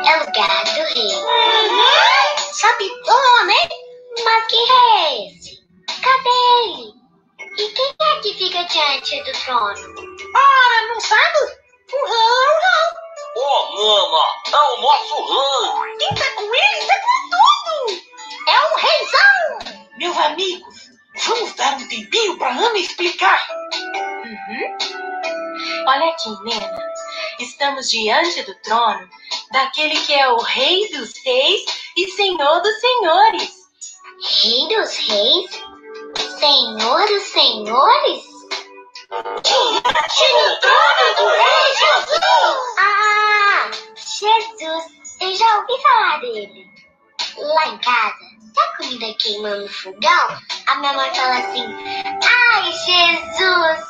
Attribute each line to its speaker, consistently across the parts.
Speaker 1: É lugar do rei. Sabe bom, né? Mas que rei é esse? Cadê ele? E quem é que fica diante do trono?
Speaker 2: Não sabe? O rei é o rei.
Speaker 3: Nana, é o nosso rei.
Speaker 2: Quem tá com ele tá com tudo. É um reizão. Meus amigos, vamos dar um tempinho pra Ana explicar.
Speaker 4: Olha aqui, Nena. Estamos diante do trono daquele que é o Rei dos Reis e Senhor dos Senhores.
Speaker 1: Rei dos reis? Senhor dos senhores?
Speaker 2: Diante do trono do Rei Jesus.
Speaker 1: Ah, Jesus! Eu já ouvi falar dele. Lá em casa, tá comida queimando no fogão? A minha mãe fala assim: ai, Jesus!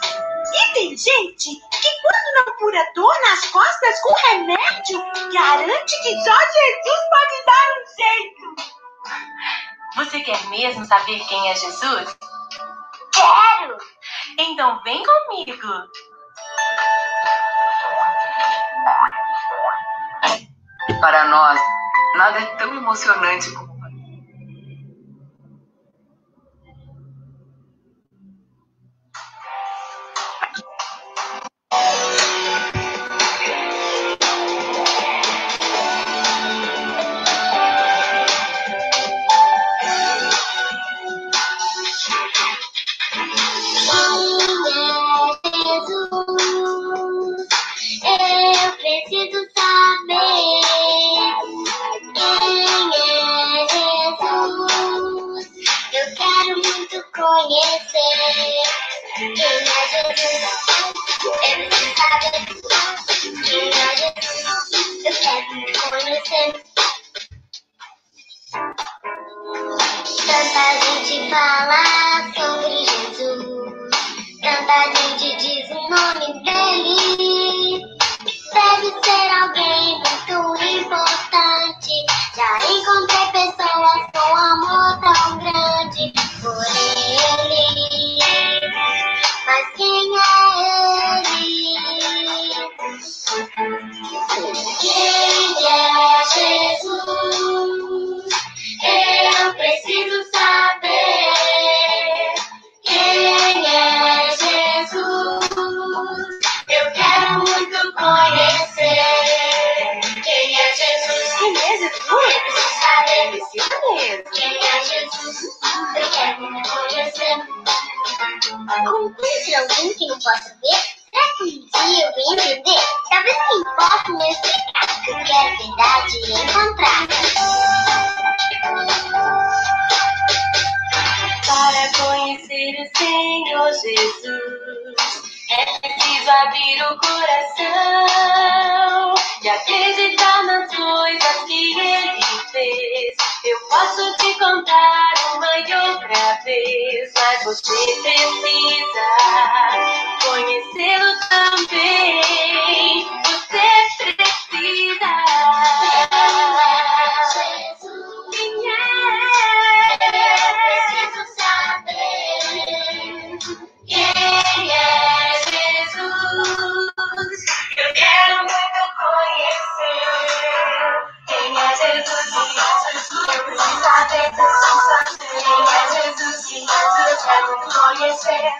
Speaker 2: E tem gente que quando não cura dor nas costas com remédio, garante que só Jesus pode dar um jeito.
Speaker 4: Você quer mesmo saber quem é Jesus?
Speaker 1: Quero!
Speaker 4: Então vem comigo.
Speaker 5: Para nós, nada é tão emocionante como
Speaker 1: Eu preciso saber quem é Jesus. Eu quero muito conhecer quem é Jesus. Eu preciso saber quem é Jesus. Eu quero muito conhecer. Tanta gente fala sobre Jesus. Tanta gente diz o nome dele. Deve ser alguém muito importante. Já encontrei pessoas com amor tão grande por ele. Mas quem é ele? Quem é Jesus? Eu preciso saber. Quem é Jesus? Eu quero muito conhecer. Quem é Jesus?
Speaker 2: Quem é Jesus?
Speaker 1: Eu preciso saber.
Speaker 2: Mesmo.
Speaker 1: Quem é Jesus? Eu quero muito conhecer. Conhece alguém que não possa ver? Será que um dia eu vou entender? Talvez quem possa me explicar. Eu quero verdade encontrar.
Speaker 4: Para conhecer o Senhor Jesus, é preciso abrir o coração e acreditar nas coisas que Ele fez. Eu posso te contar uma e outra vez, mas você precisa conhecê-lo também. Você precisa. Quem
Speaker 1: Eu preciso saber.
Speaker 4: Quem é Jesus? Eu quero muito conhecer. Quem é Jesus? Eu preciso saber. Quem é Jesus? Eu quero muito conhecer.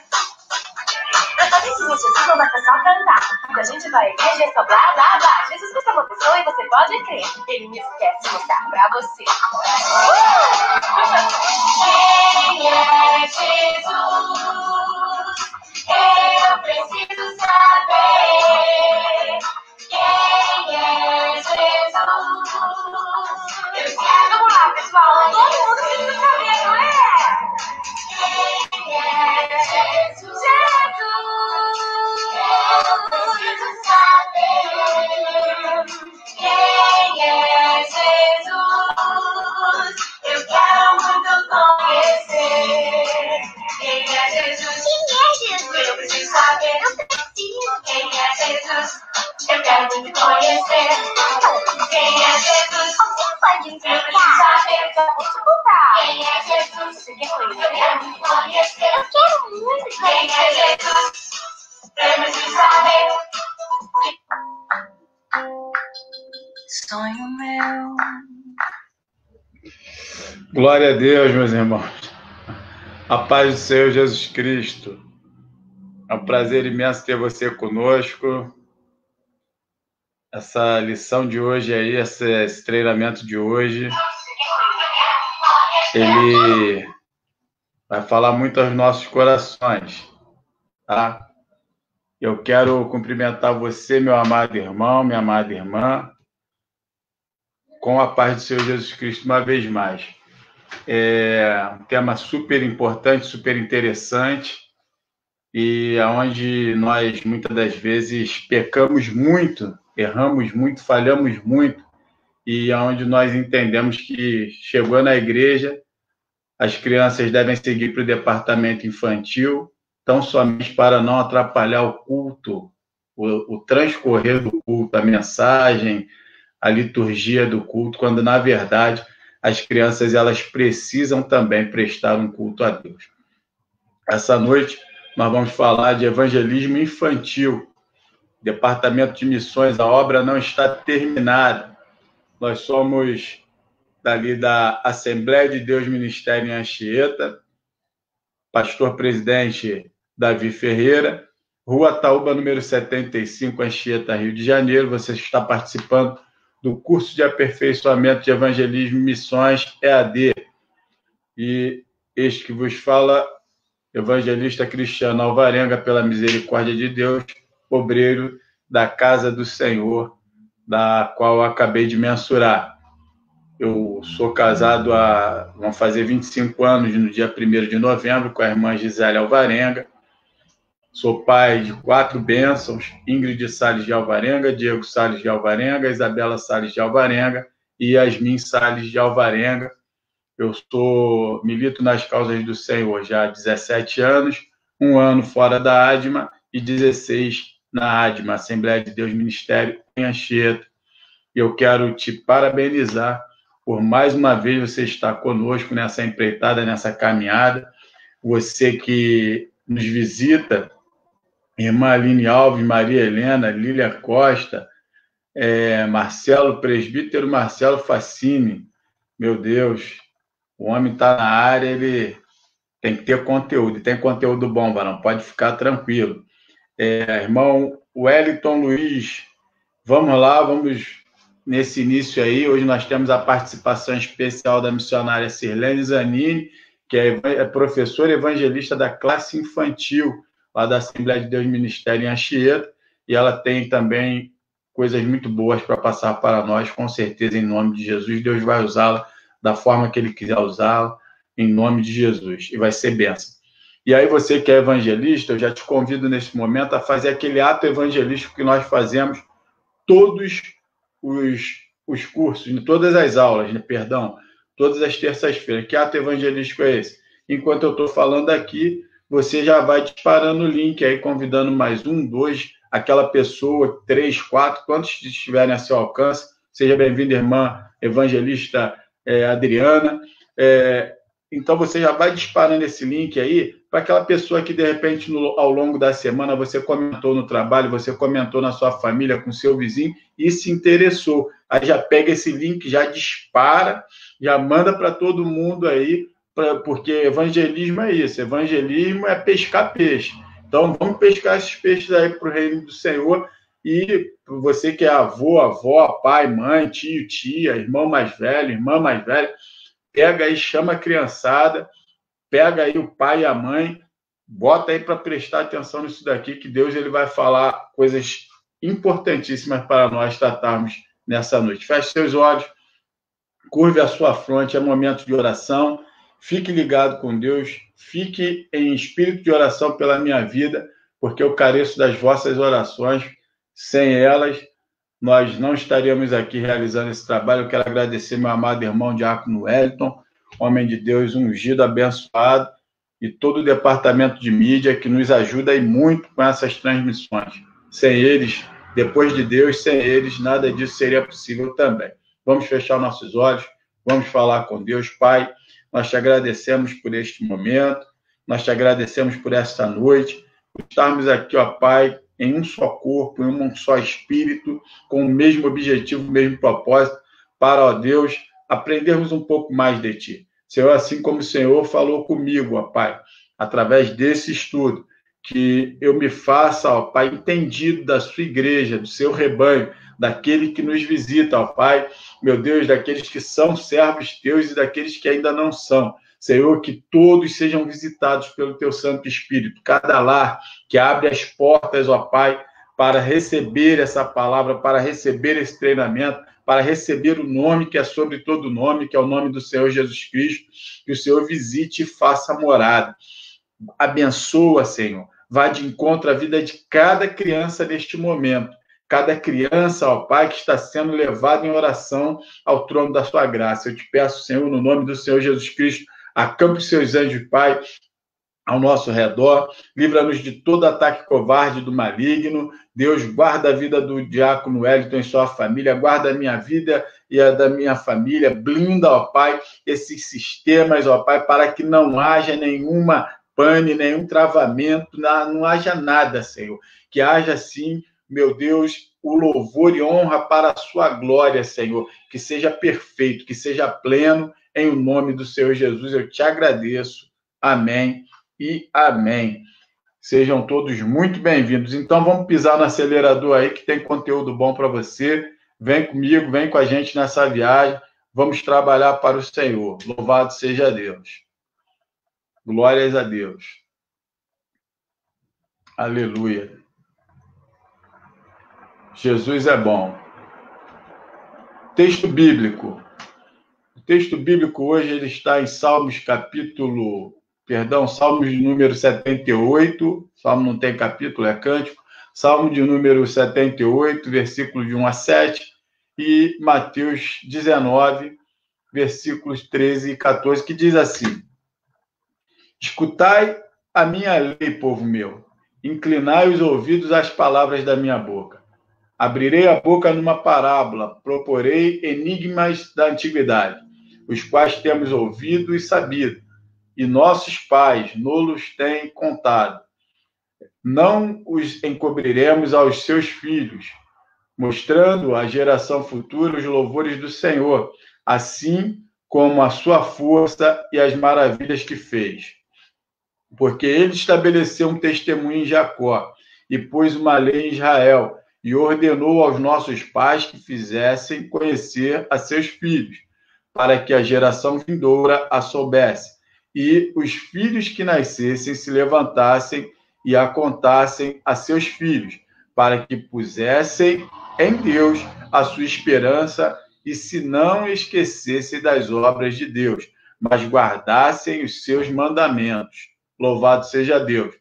Speaker 4: Jesus não vai só cantar. Quando a gente vai à igreja é só blá blá blá. Jesus é uma pessoa e você pode crer. Ele mesmo quer se mostrar pra você. Quem é Jesus? Eu preciso saber. Quem é Jesus? Eu quero. Vamos lá, pessoal. Todo mundo precisa saber, não é? Quem é Jesus? Eu preciso saber. Quem é Jesus? Eu quero muito conhecer. Quem é Jesus? Eu preciso saber. Quem é Jesus? Eu quero muito conhecer. Quem é Jesus?
Speaker 1: Alguém pode
Speaker 4: Eu
Speaker 1: explicar?
Speaker 4: preciso saber. Já vou te contar.
Speaker 1: Quem é Jesus?
Speaker 4: Você quer conhecer?
Speaker 1: Eu quero muito conhecer. Eu quero muito
Speaker 4: Quem é
Speaker 1: conhecer.
Speaker 4: Jesus? Eu preciso saber. sonho meu.
Speaker 6: Glória a Deus, meus irmãos. A paz do Senhor Jesus Cristo. É um prazer imenso ter você conosco. Essa lição de hoje aí, esse treinamento de hoje, ele vai falar muito aos nossos corações, tá? Eu quero cumprimentar você, meu amado irmão, minha amada irmã, com a paz do Senhor Jesus Cristo uma vez mais. É um tema super importante, super interessante, e onde nós, muitas das vezes, pecamos muito, erramos muito, falhamos muito, e onde nós entendemos que, chegou na igreja, as crianças devem seguir para o departamento infantil, tão somente para não atrapalhar o culto, o transcorrer do culto, a mensagem, a liturgia do culto, quando, na verdade, as crianças elas precisam também prestar um culto a Deus. Essa noite, nós vamos falar de evangelismo infantil, departamento de missões. A obra não está terminada. Nós somos dali da Assembleia de Deus Ministério em Anchieta, pastor-presidente Davi Ferreira, Rua Ataúba, número 75, Anchieta, Rio de Janeiro. Você está participando do curso de aperfeiçoamento de evangelismo e missões, EAD. E este que vos fala, evangelista Cristiano Alvarenga, pela misericórdia de Deus, obreiro da casa do Senhor, da qual eu acabei de mensurar. Eu sou casado vão fazer 25 anos no dia 1º de novembro, com a irmã Gisele Alvarenga. Sou pai de 4 bênçãos: Ingrid Salles de Alvarenga, Diego Salles de Alvarenga, Isabela Salles de Alvarenga e Yasmin Salles de Alvarenga. Eu milito nas causas do Senhor já há 17 anos, 1 ano fora da ADMA e 16 na ADMA, Assembleia de Deus Ministério em Anchieta. Eu quero te parabenizar por mais uma vez você estar conosco nessa empreitada, nessa caminhada. Você que nos visita, irmã Aline Alves, Maria Helena, Lília Costa, Marcelo, presbítero Marcelo Facini. Meu Deus, o homem está na área, ele tem que ter conteúdo, e tem conteúdo bom, varão, pode ficar tranquilo. Irmão Wellington Luiz, vamos lá, vamos nesse início aí. Hoje nós temos a participação especial da missionária Sirlene Zanini, que é professora evangelista da classe infantil, lá da Assembleia de Deus Ministério em Anchieta, e ela tem também coisas muito boas para passar para nós, com certeza, em nome de Jesus. Deus vai usá-la da forma que Ele quiser usá-la, em nome de Jesus, e vai ser bênção. E aí, você que é evangelista, eu já te convido nesse momento a fazer aquele ato evangelístico que nós fazemos todos os cursos, em todas as aulas, todas as terças-feiras. Que ato evangelístico é esse? Enquanto eu estou falando aqui, você já vai disparando o link aí, convidando mais 1, 2, aquela pessoa, 3, 4, quantos estiverem a seu alcance. Seja bem-vinda, irmã evangelista Adriana. Então, você já vai disparando esse link aí para aquela pessoa que, de repente, ao longo da semana, você comentou no trabalho, você comentou na sua família, com seu vizinho, e se interessou. Aí já pega esse link, já dispara, já manda para todo mundo aí, porque evangelismo é isso. Evangelismo é pescar peixe. Então, vamos pescar esses peixes aí para o reino do Senhor. E você que é avô, avó, pai, mãe, tio, tia, irmão mais velho, irmã mais velha, pega aí, chama a criançada, pega aí o pai e a mãe, bota aí para prestar atenção nisso daqui, que Deus ele vai falar coisas importantíssimas para nós tratarmos nessa noite. Feche seus olhos, curve a sua fronte, é momento de oração. Fique ligado com Deus, fique em espírito de oração pela minha vida, porque eu careço das vossas orações. Sem elas, nós não estaríamos aqui realizando esse trabalho. Eu quero agradecer meu amado irmão Diácono Wellington, homem de Deus ungido, abençoado, e todo o departamento de mídia que nos ajuda e muito com essas transmissões. Sem eles, depois de Deus, sem eles, nada disso seria possível também. Vamos fechar nossos olhos, vamos falar com Deus. Pai, nós te agradecemos por este momento, nós te agradecemos por esta noite, por estarmos aqui, ó Pai, em um só corpo, em um só espírito, com o mesmo objetivo, o mesmo propósito, para, ó Deus, aprendermos um pouco mais de Ti. Senhor, assim como o Senhor falou comigo, ó Pai, através desse estudo, que eu me faça, ó Pai, entendido da sua igreja, do seu rebanho, daquele que nos visita, ó Pai, meu Deus, daqueles que são servos Teus e daqueles que ainda não são. Senhor, que todos sejam visitados pelo Teu Santo Espírito, cada lar que abre as portas, ó Pai, para receber essa palavra, para receber esse treinamento, para receber o nome que é sobre todo nome, que é o nome do Senhor Jesus Cristo, que o Senhor visite e faça morada. Abençoa, Senhor. Vá de encontro à vida de cada criança neste momento. Cada criança, ó Pai, que está sendo levada em oração ao trono da sua graça. Eu te peço, Senhor, no nome do Senhor Jesus Cristo, acampe os seus anjos, Pai, ao nosso redor, livra-nos de todo ataque covarde do maligno. Deus, guarda a vida do diácono Wellington e sua família, guarda a minha vida e a da minha família, blinda, ó Pai, esses sistemas, ó Pai, para que não haja nenhuma pane, nenhum travamento, não haja nada, Senhor. Que haja, sim, meu Deus, o louvor e honra para a sua glória, Senhor. Que seja perfeito, que seja pleno, em o nome do Senhor Jesus. Eu te agradeço. Amém e amém. Sejam todos muito bem-vindos. Então, vamos pisar no acelerador aí, que tem conteúdo bom para você. Vem comigo, vem com a gente nessa viagem. Vamos trabalhar para o Senhor. Louvado seja Deus. Glórias a Deus. Aleluia. Jesus é bom. Texto bíblico. O texto bíblico hoje ele está em Salmos Salmos de número 78. Salmo não tem capítulo, é cântico. Salmo de número 78, versículo de 1 a 7. E Mateus 19, versículos 13 e 14, que diz assim: Escutai a minha lei, povo meu. Inclinai os ouvidos às palavras da minha boca. Abrirei a boca numa parábola, proporei enigmas da antiguidade, os quais temos ouvido e sabido, e nossos pais nos têm contado. Não os encobriremos aos seus filhos, mostrando à geração futura os louvores do Senhor, assim como a sua força e as maravilhas que fez. Porque ele estabeleceu um testemunho em Jacó, e pôs uma lei em Israel, e ordenou aos nossos pais que fizessem conhecer a seus filhos, para que a geração vindoura a soubesse, e os filhos que nascessem se levantassem e a contassem a seus filhos, para que pusessem em Deus a sua esperança e se não esquecessem das obras de Deus, mas guardassem os seus mandamentos. Louvado seja Deus.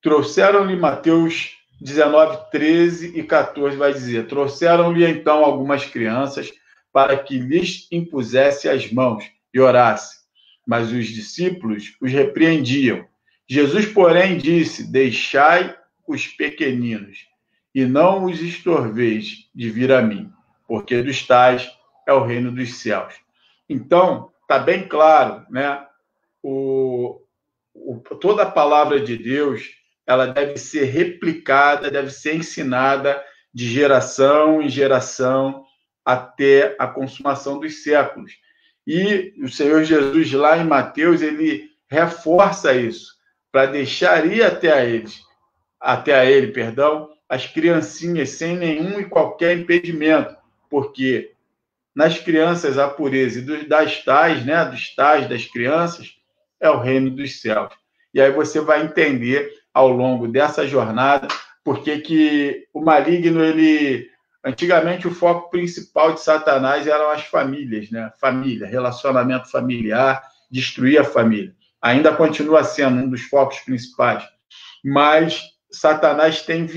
Speaker 6: Trouxeram-lhe Mateus 19, 13 e 14 vai dizer: Trouxeram-lhe então algumas crianças para que lhes impusesse as mãos e orasse. Mas os discípulos os repreendiam. Jesus, porém, disse: Deixai os pequeninos e não os estorveis de vir a mim, porque dos tais é o reino dos céus. Então, está bem claro, né? Toda a palavra de Deus, ela deve ser replicada, deve ser ensinada de geração em geração até a consumação dos séculos. E o Senhor Jesus, lá em Mateus, ele reforça isso, para deixar ir até ele, as criancinhas sem nenhum e qualquer impedimento, porque nas crianças a pureza e das tais, né, dos tais das crianças, é o reino dos céus. E aí você vai entender ao longo dessa jornada porque que o maligno, antigamente o foco principal de Satanás eram as famílias, né? Família, relacionamento familiar, destruir a família. Ainda continua sendo um dos focos principais, mas Satanás tem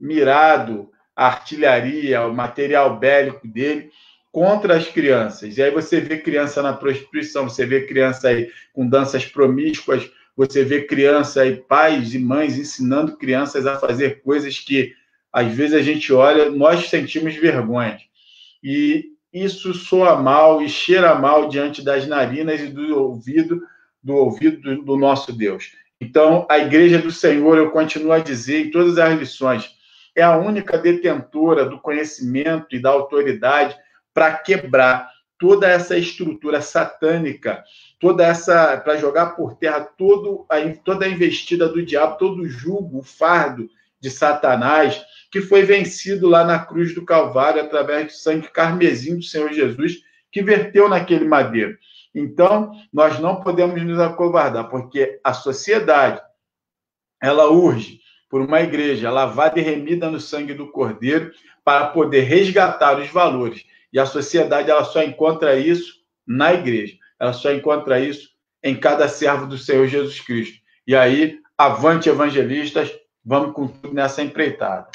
Speaker 6: mirado a artilharia, o material bélico dele contra as crianças. E aí você vê criança na prostituição, você vê criança aí com danças promíscuas, você vê criança aí, pais e mães ensinando crianças a fazer coisas que, às vezes, a gente olha, nós sentimos vergonha. E isso soa mal e cheira mal diante das narinas e do ouvido do nosso Deus. Então, a Igreja do Senhor, eu continuo a dizer em todas as lições, é a única detentora do conhecimento e da autoridade para quebrar toda essa estrutura satânica, para jogar por terra toda a investida do diabo, todo o jugo, o fardo de Satanás, que foi vencido lá na cruz do Calvário através do sangue carmesim do Senhor Jesus, que verteu naquele madeiro. Então, nós não podemos nos acovardar, porque a sociedade, ela urge por uma igreja lavada e remida no sangue do Cordeiro para poder resgatar os valores. E a sociedade, ela só encontra isso na igreja. Ela só encontra isso em cada servo do Senhor Jesus Cristo. E aí, avante, evangelistas, vamos com tudo nessa empreitada.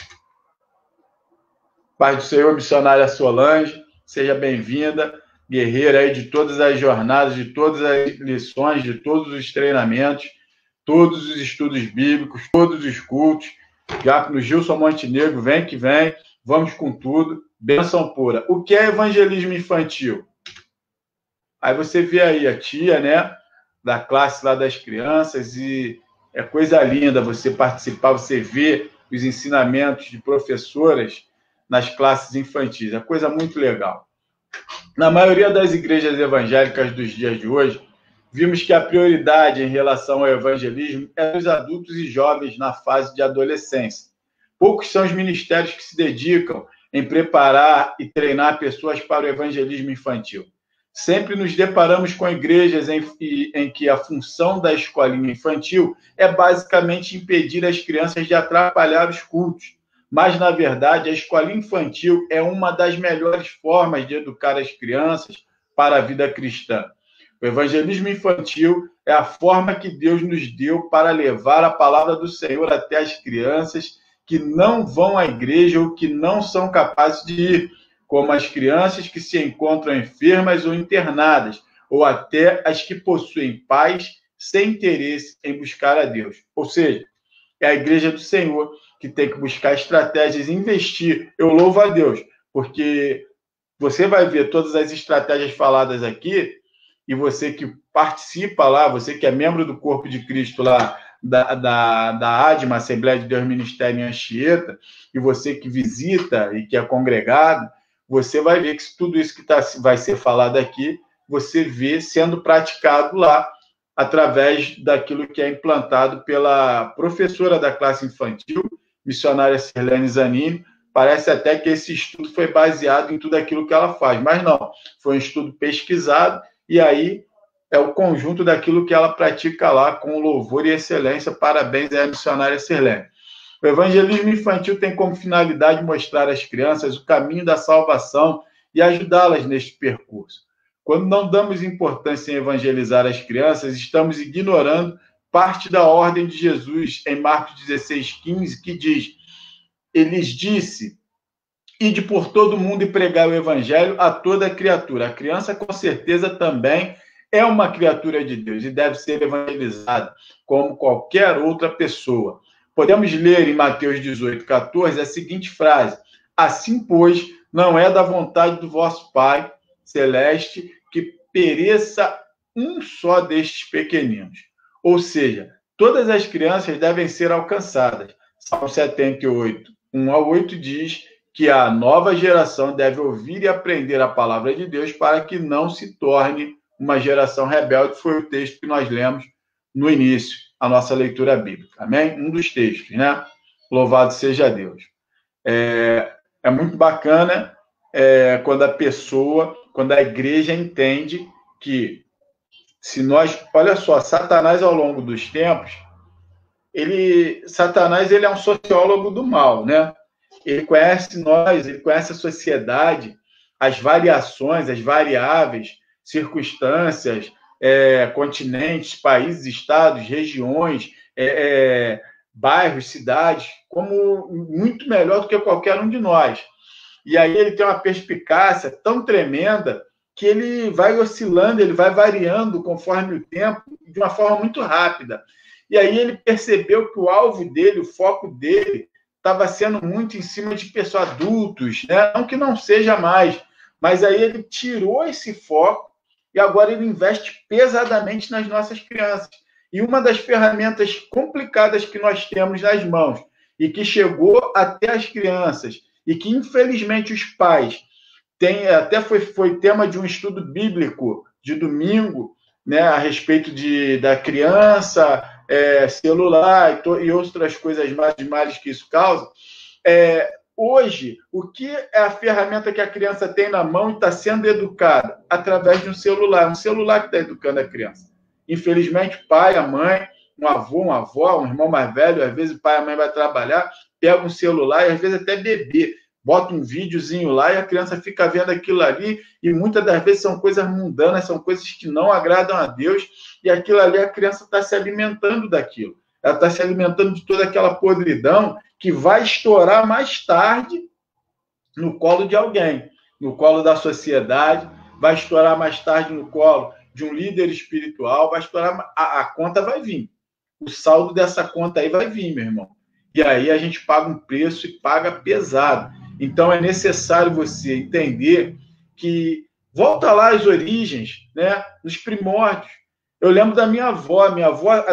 Speaker 6: Paz do Senhor, missionária Solange, seja bem-vinda, guerreira aí de todas as jornadas, de todas as lições, de todos os treinamentos, todos os estudos bíblicos, todos os cultos. Diácono Gilson Montenegro, vem que vem, vamos com tudo. Bênção pura. O que é evangelismo infantil? Aí você vê aí a tia, né, da classe lá das crianças, e é coisa linda você participar, você ver os ensinamentos de professoras nas classes infantis. É coisa muito legal. Na maioria das igrejas evangélicas dos dias de hoje, vimos que a prioridade em relação ao evangelismo é dos adultos e jovens na fase de adolescência. Poucos são os ministérios que se dedicam em preparar e treinar pessoas para o evangelismo infantil. Sempre nos deparamos com igrejas em que a função da escolinha infantil é basicamente impedir as crianças de atrapalhar os cultos. Mas, na verdade, a escolinha infantil é uma das melhores formas de educar as crianças para a vida cristã. O evangelismo infantil é a forma que Deus nos deu para levar a palavra do Senhor até as crianças que não vão à igreja ou que não são capazes de ir, como as crianças que se encontram enfermas ou internadas, ou até as que possuem pais sem interesse em buscar a Deus. Ou seja, é a igreja do Senhor que tem que buscar estratégias e investir. Eu louvo a Deus, porque você vai ver todas as estratégias faladas aqui, e você que participa lá, você que é membro do Corpo de Cristo lá, da ADMA, Assembleia de Deus Ministério em Anchieta, e você que visita e que é congregado, você vai ver que tudo isso que vai ser falado aqui, você vê sendo praticado lá, através daquilo que é implantado pela professora da classe infantil, missionária Sirlene Zanini. Parece até que esse estudo foi baseado em tudo aquilo que ela faz, mas não, foi um estudo pesquisado, e aí é o conjunto daquilo que ela pratica lá com louvor e excelência. Parabéns à missionária Sirlene. O evangelismo infantil tem como finalidade mostrar às crianças o caminho da salvação e ajudá-las neste percurso. Quando não damos importância em evangelizar as crianças, estamos ignorando parte da ordem de Jesus em Marcos 16:15, que diz: ele disse: ide por todo mundo e pregar o evangelho a toda criatura. A criança, com certeza, também é uma criatura de Deus e deve ser evangelizada como qualquer outra pessoa. Podemos ler em Mateus 18:14 a seguinte frase: assim, pois, não é da vontade do vosso Pai Celeste que pereça um só destes pequeninos. Ou seja, todas as crianças devem ser alcançadas. Salmo 78, 1-8 diz que a nova geração deve ouvir e aprender a palavra de Deus para que não se torne uma geração rebelde. Foi o texto que nós lemos no início, a nossa leitura bíblica. Amém? Um dos textos, né? Louvado seja Deus. É muito bacana quando a igreja entende que se nós... Olha só, Satanás, ao longo dos tempos, Satanás ele é um sociólogo do mal, né? Ele conhece nós, ele conhece a sociedade, as variações, as variáveis, circunstâncias, continentes, países, estados, regiões, bairros, cidades, como muito melhor do que qualquer um de nós. E aí ele tem uma perspicácia tão tremenda que ele vai oscilando, ele vai variando conforme o tempo, de uma forma muito rápida. E aí ele percebeu que o alvo dele, o foco dele, estava sendo muito em cima de pessoas adultos, né? Não que não seja mais, mas aí ele tirou esse foco e agora ele investe pesadamente nas nossas crianças. E uma das ferramentas complicadas que nós temos nas mãos e que chegou até as crianças e que, infelizmente, os pais têm, até foi tema de um estudo bíblico de domingo, né, a respeito da criança, celular e outras coisas mais que isso causa. Hoje, o que é a ferramenta que a criança tem na mão e está sendo educada? Através de um celular que está educando a criança. Infelizmente, o pai, a mãe, um avô, uma avó, um irmão mais velho, às vezes o pai e a mãe vai trabalhar, pega um celular e às vezes até bebê, bota um videozinho lá e a criança fica vendo aquilo ali e muitas das vezes são coisas mundanas, são coisas que não agradam a Deus e aquilo ali a criança está se alimentando daquilo. Ela está se alimentando de toda aquela podridão que vai estourar mais tarde no colo de alguém, no colo da sociedade, vai estourar mais tarde no colo de um líder espiritual, vai estourar, a conta vai vir. O saldo dessa conta aí vai vir, meu irmão. E aí a gente paga um preço e paga pesado. Então é necessário você entender que volta lá às origens, né, nos primórdios. Eu lembro da minha avó,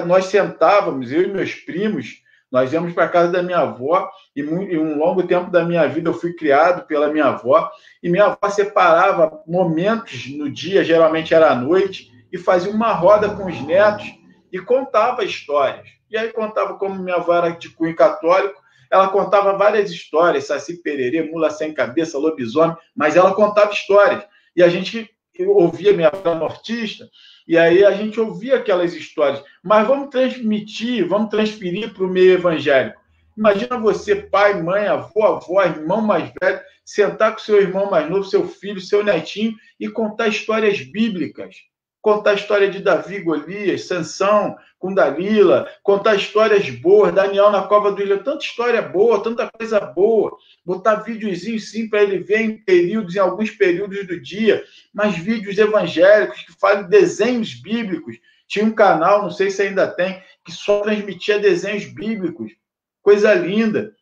Speaker 6: nós sentávamos, eu e meus primos, nós íamos para a casa da minha avó e um longo tempo da minha vida eu fui criado pela minha avó e minha avó separava momentos no dia, geralmente era à noite, e fazia uma roda com os netos e contava histórias. E aí contava, como minha avó era de cunho católico, ela contava várias histórias, Saci Pererê, Mula Sem Cabeça, Lobisomem, mas ela contava histórias. E a gente ouvia, minha avó nortista, e aí a gente ouvia aquelas histórias. Mas vamos transferir para o meio evangélico. Imagina você, pai, mãe, avó, irmão mais velho, sentar com seu irmão mais novo, seu filho, seu netinho, e contar histórias bíblicas. Contar a história de Davi, Golias, Sansão com Dalila, contar histórias boas, Daniel na cova do leão, tanta história boa, tanta coisa boa. Botar videozinho sim para ele ver em alguns períodos do dia, mas vídeos evangélicos que falam desenhos bíblicos. Tinha um canal, não sei se ainda tem, que só transmitia desenhos bíblicos. Coisa linda.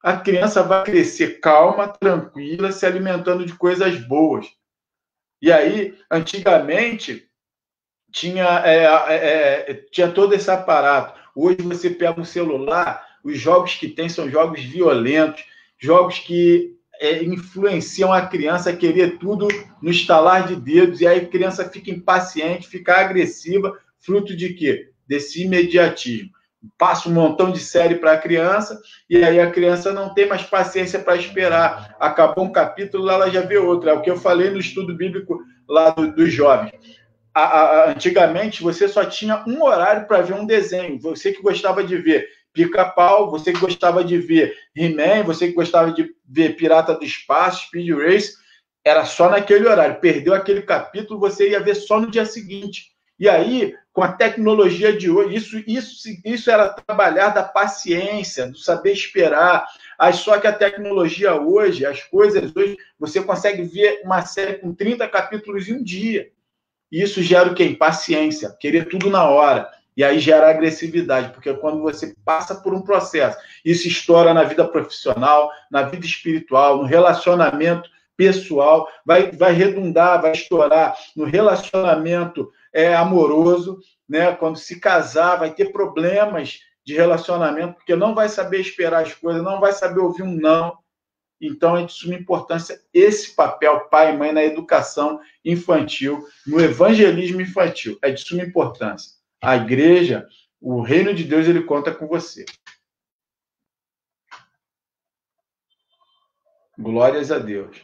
Speaker 6: A criança vai crescer calma, tranquila, se alimentando de coisas boas. E aí, antigamente, tinha todo esse aparato. Hoje você pega um celular, os jogos que tem são jogos violentos, jogos que influenciam a criança a querer tudo no estalar de dedos, e aí a criança fica impaciente, fica agressiva, fruto de quê? Desse imediatismo. Passa um montão de série para a criança, e aí a criança não tem mais paciência para esperar. Acabou um capítulo, ela já vê outro. É o que eu falei no estudo bíblico lá dos jovens. Antigamente, você só tinha um horário para ver um desenho. Você que gostava de ver Pica-Pau, você que gostava de ver He-Man, você que gostava de ver Pirata do Espaço, Speed Race, era só naquele horário. Perdeu aquele capítulo, você ia ver só no dia seguinte. E aí, com a tecnologia de hoje, isso era trabalhar da paciência, do saber esperar. Só que a tecnologia hoje, as coisas hoje, você consegue ver uma série com 30 capítulos em um dia. E isso gera o quê? Impaciência, querer tudo na hora. E aí gera agressividade, porque quando você passa por um processo, isso estoura na vida profissional, na vida espiritual, no relacionamento pessoal, vai redundar, vai estourar no relacionamento amoroso, né? Quando se casar, vai ter problemas de relacionamento, porque não vai saber esperar as coisas, não vai saber ouvir um não. Então, é de suma importância esse papel, pai e mãe, na educação infantil, no evangelismo infantil. É de suma importância. A igreja, o reino de Deus, ele conta com você. Glórias a Deus.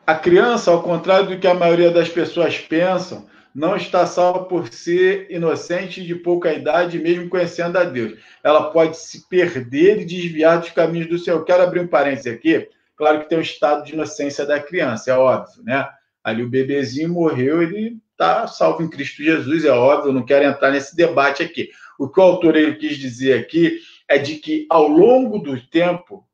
Speaker 6: A criança, ao contrário do que a maioria das pessoas pensam, não está salva por ser inocente e de pouca idade, mesmo conhecendo a Deus. Ela pode se perder e desviar dos caminhos do Senhor. Quero abrir um parênteses aqui. Claro que tem o estado de inocência da criança, é óbvio, né? Ali o bebezinho morreu, ele está salvo em Cristo Jesus, é óbvio, eu não quero entrar nesse debate aqui. O que o autor ele quis dizer aqui é de que, ao longo do tempo,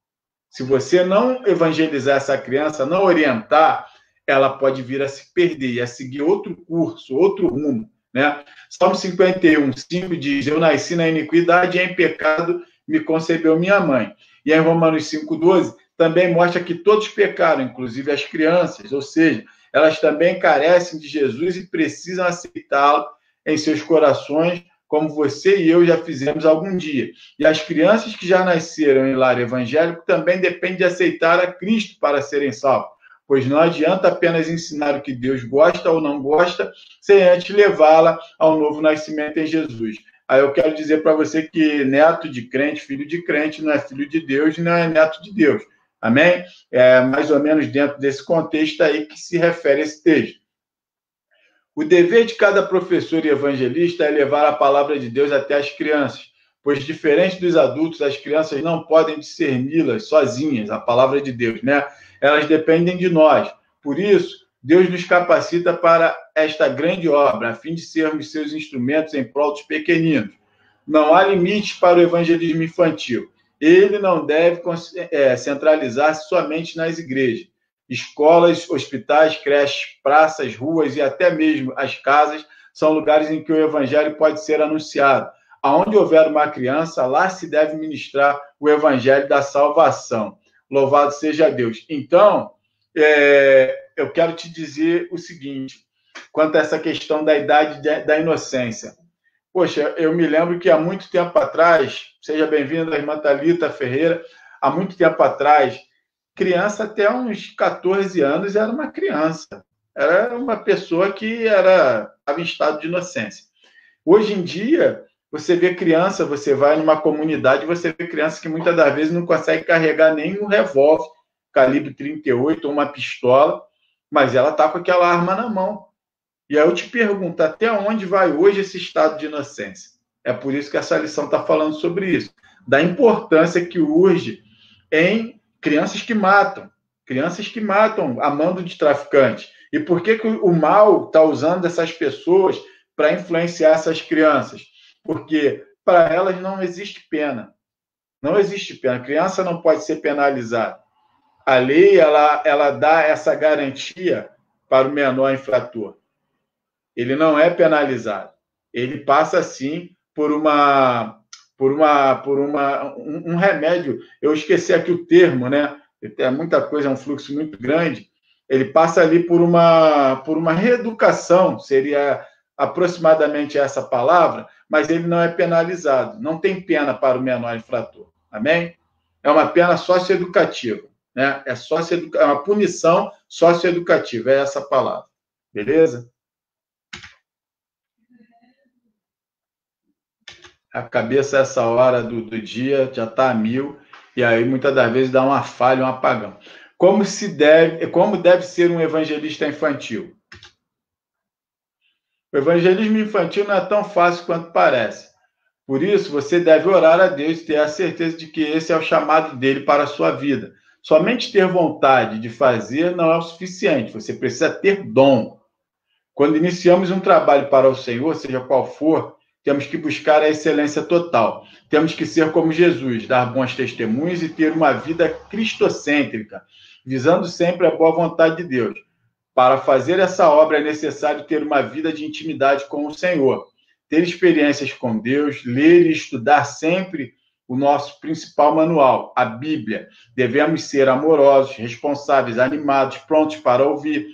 Speaker 6: se você não evangelizar essa criança, não orientar, ela pode vir a se perder e a seguir outro curso, outro rumo, né? Salmo 51, 5 diz: eu nasci na iniquidade e em pecado me concebeu minha mãe. E em Romanos 5,12 também mostra que todos pecaram, inclusive as crianças, ou seja, elas também carecem de Jesus e precisam aceitá-lo em seus corações, como você e eu já fizemos algum dia. E as crianças que já nasceram em lar evangélico também dependem de aceitar a Cristo para serem salvos, pois não adianta apenas ensinar o que Deus gosta ou não gosta, sem antes levá-la ao novo nascimento em Jesus. Aí eu quero dizer para você que neto de crente, filho de crente, não é filho de Deus, não é neto de Deus. Amém? É mais ou menos dentro desse contexto aí que se refere esse texto. O dever de cada professor e evangelista é levar a palavra de Deus até as crianças, pois, diferente dos adultos, as crianças não podem discerni-las sozinhas, a palavra de Deus, né? Elas dependem de nós. Por isso, Deus nos capacita para esta grande obra, a fim de sermos seus instrumentos em prol dos pequeninos. Não há limites para o evangelismo infantil. Ele não deve centralizar-se somente nas igrejas. Escolas, hospitais, creches, praças, ruas e até mesmo as casas são lugares em que o evangelho pode ser anunciado. Aonde houver uma criança, lá se deve ministrar o evangelho da salvação. Louvado seja Deus. Então, eu quero te dizer o seguinte, quanto a essa questão da idade da inocência. Poxa, eu me lembro que há muito tempo atrás, seja bem-vinda, irmã Thalita Ferreira, há muito tempo atrás, criança até uns 14 anos era uma criança. Era uma pessoa que estava em estado de inocência. Hoje em dia, você vê criança, você vai numa comunidade, você vê criança que muitas das vezes não consegue carregar nem um revólver, calibre 38 ou uma pistola, mas ela está com aquela arma na mão. E aí eu te pergunto, até onde vai hoje esse estado de inocência? É por isso que essa lição está falando sobre isso, da importância que urge em crianças que matam a mando de traficantes. E por que o mal está usando essas pessoas para influenciar essas crianças? Porque para elas não existe pena. Não existe pena. A criança não pode ser penalizada. A lei ela dá essa garantia para o menor infrator. Ele não é penalizado. Ele passa, sim, por um remédio. Eu esqueci aqui o termo, né? É muita coisa, é um fluxo muito grande. Ele passa ali por uma reeducação, seria aproximadamente essa palavra, mas ele não é penalizado. Não tem pena para o menor infrator. Amém? É uma pena socioeducativa, né? É uma punição socioeducativa, é essa palavra. Beleza? A cabeça, essa hora do dia, já está a 1000, e aí muitas das vezes dá uma falha, um apagão. Como deve ser um evangelista infantil? O evangelismo infantil não é tão fácil quanto parece. Por isso, você deve orar a Deus e ter a certeza de que esse é o chamado dele para a sua vida. Somente ter vontade de fazer não é o suficiente, você precisa ter dom. Quando iniciamos um trabalho para o Senhor, seja qual for, temos que buscar a excelência total. Temos que ser como Jesus, dar bons testemunhos e ter uma vida cristocêntrica, visando sempre a boa vontade de Deus. Para fazer essa obra é necessário ter uma vida de intimidade com o Senhor, ter experiências com Deus, ler e estudar sempre o nosso principal manual, a Bíblia. Devemos ser amorosos, responsáveis, animados, prontos para ouvir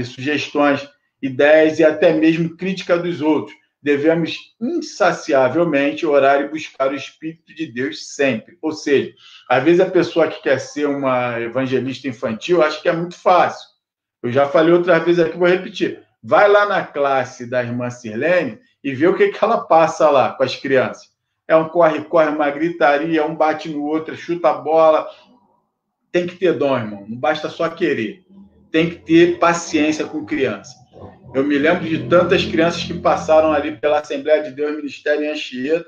Speaker 6: sugestões, ideias e até mesmo crítica dos outros. Devemos insaciavelmente orar e buscar o Espírito de Deus sempre. Ou seja, às vezes a pessoa que quer ser uma evangelista infantil acha que é muito fácil. Eu já falei outras vezes aqui, vou repetir. Vai lá na classe da irmã Sirlene e vê o que ela passa lá com as crianças. É um corre-corre, uma gritaria, um bate no outro, chuta a bola. Tem que ter dom, irmão. Não basta só querer. Tem que ter paciência com criança. Eu me lembro de tantas crianças que passaram ali pela Assembleia de Deus, Ministério em Anchieta,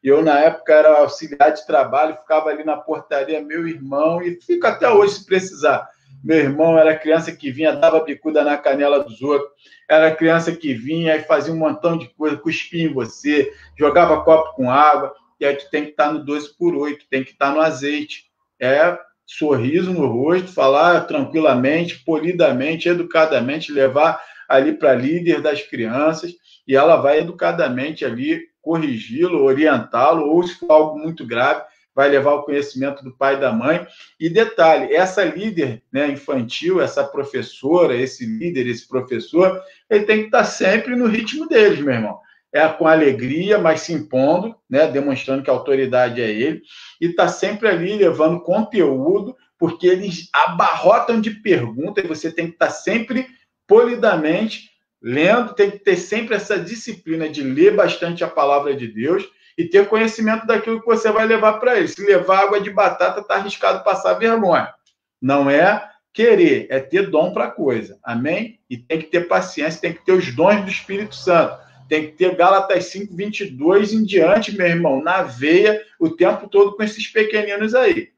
Speaker 6: e eu, na época, era auxiliar de trabalho, ficava ali na portaria, meu irmão, e fico até hoje se precisar. Meu irmão era criança que vinha, dava bicuda na canela dos outros, era criança que vinha e fazia um montão de coisa, cuspia em você, jogava copo com água, e aí tu tem que estar no 12/8, tem que estar no azeite. É sorriso no rosto, falar tranquilamente, polidamente, educadamente, levar ali para líder das crianças, e ela vai educadamente ali corrigi-lo, orientá-lo, ou se for algo muito grave, vai levar o conhecimento do pai e da mãe. E detalhe, essa líder, né, infantil, essa professora, esse líder, esse professor, ele tem que estar sempre no ritmo deles, meu irmão. É com alegria, mas se impondo, né, demonstrando que a autoridade é ele, e está sempre ali levando conteúdo, porque eles abarrotam de perguntas, e você tem que estar sempre polidamente lendo, tem que ter sempre essa disciplina de ler bastante a palavra de Deus e ter conhecimento daquilo que você vai levar para ele. Se levar água de batata, está arriscado passar vergonha. Não é querer, é ter dom para a coisa. Amém? E tem que ter paciência, tem que ter os dons do Espírito Santo. Tem que ter Gálatas 5:22 em diante, meu irmão, na veia, o tempo todo com esses pequeninos aí.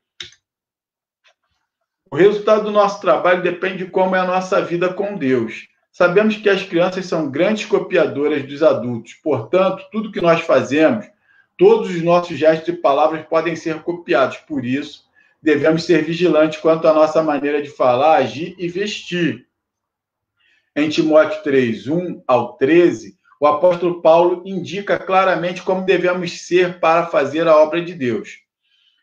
Speaker 6: O resultado do nosso trabalho depende de como é a nossa vida com Deus. Sabemos que as crianças são grandes copiadoras dos adultos. Portanto, tudo que nós fazemos, todos os nossos gestos e palavras podem ser copiados. Por isso, devemos ser vigilantes quanto à nossa maneira de falar, agir e vestir. Em Timóteo 3:1-13, o apóstolo Paulo indica claramente como devemos ser para fazer a obra de Deus.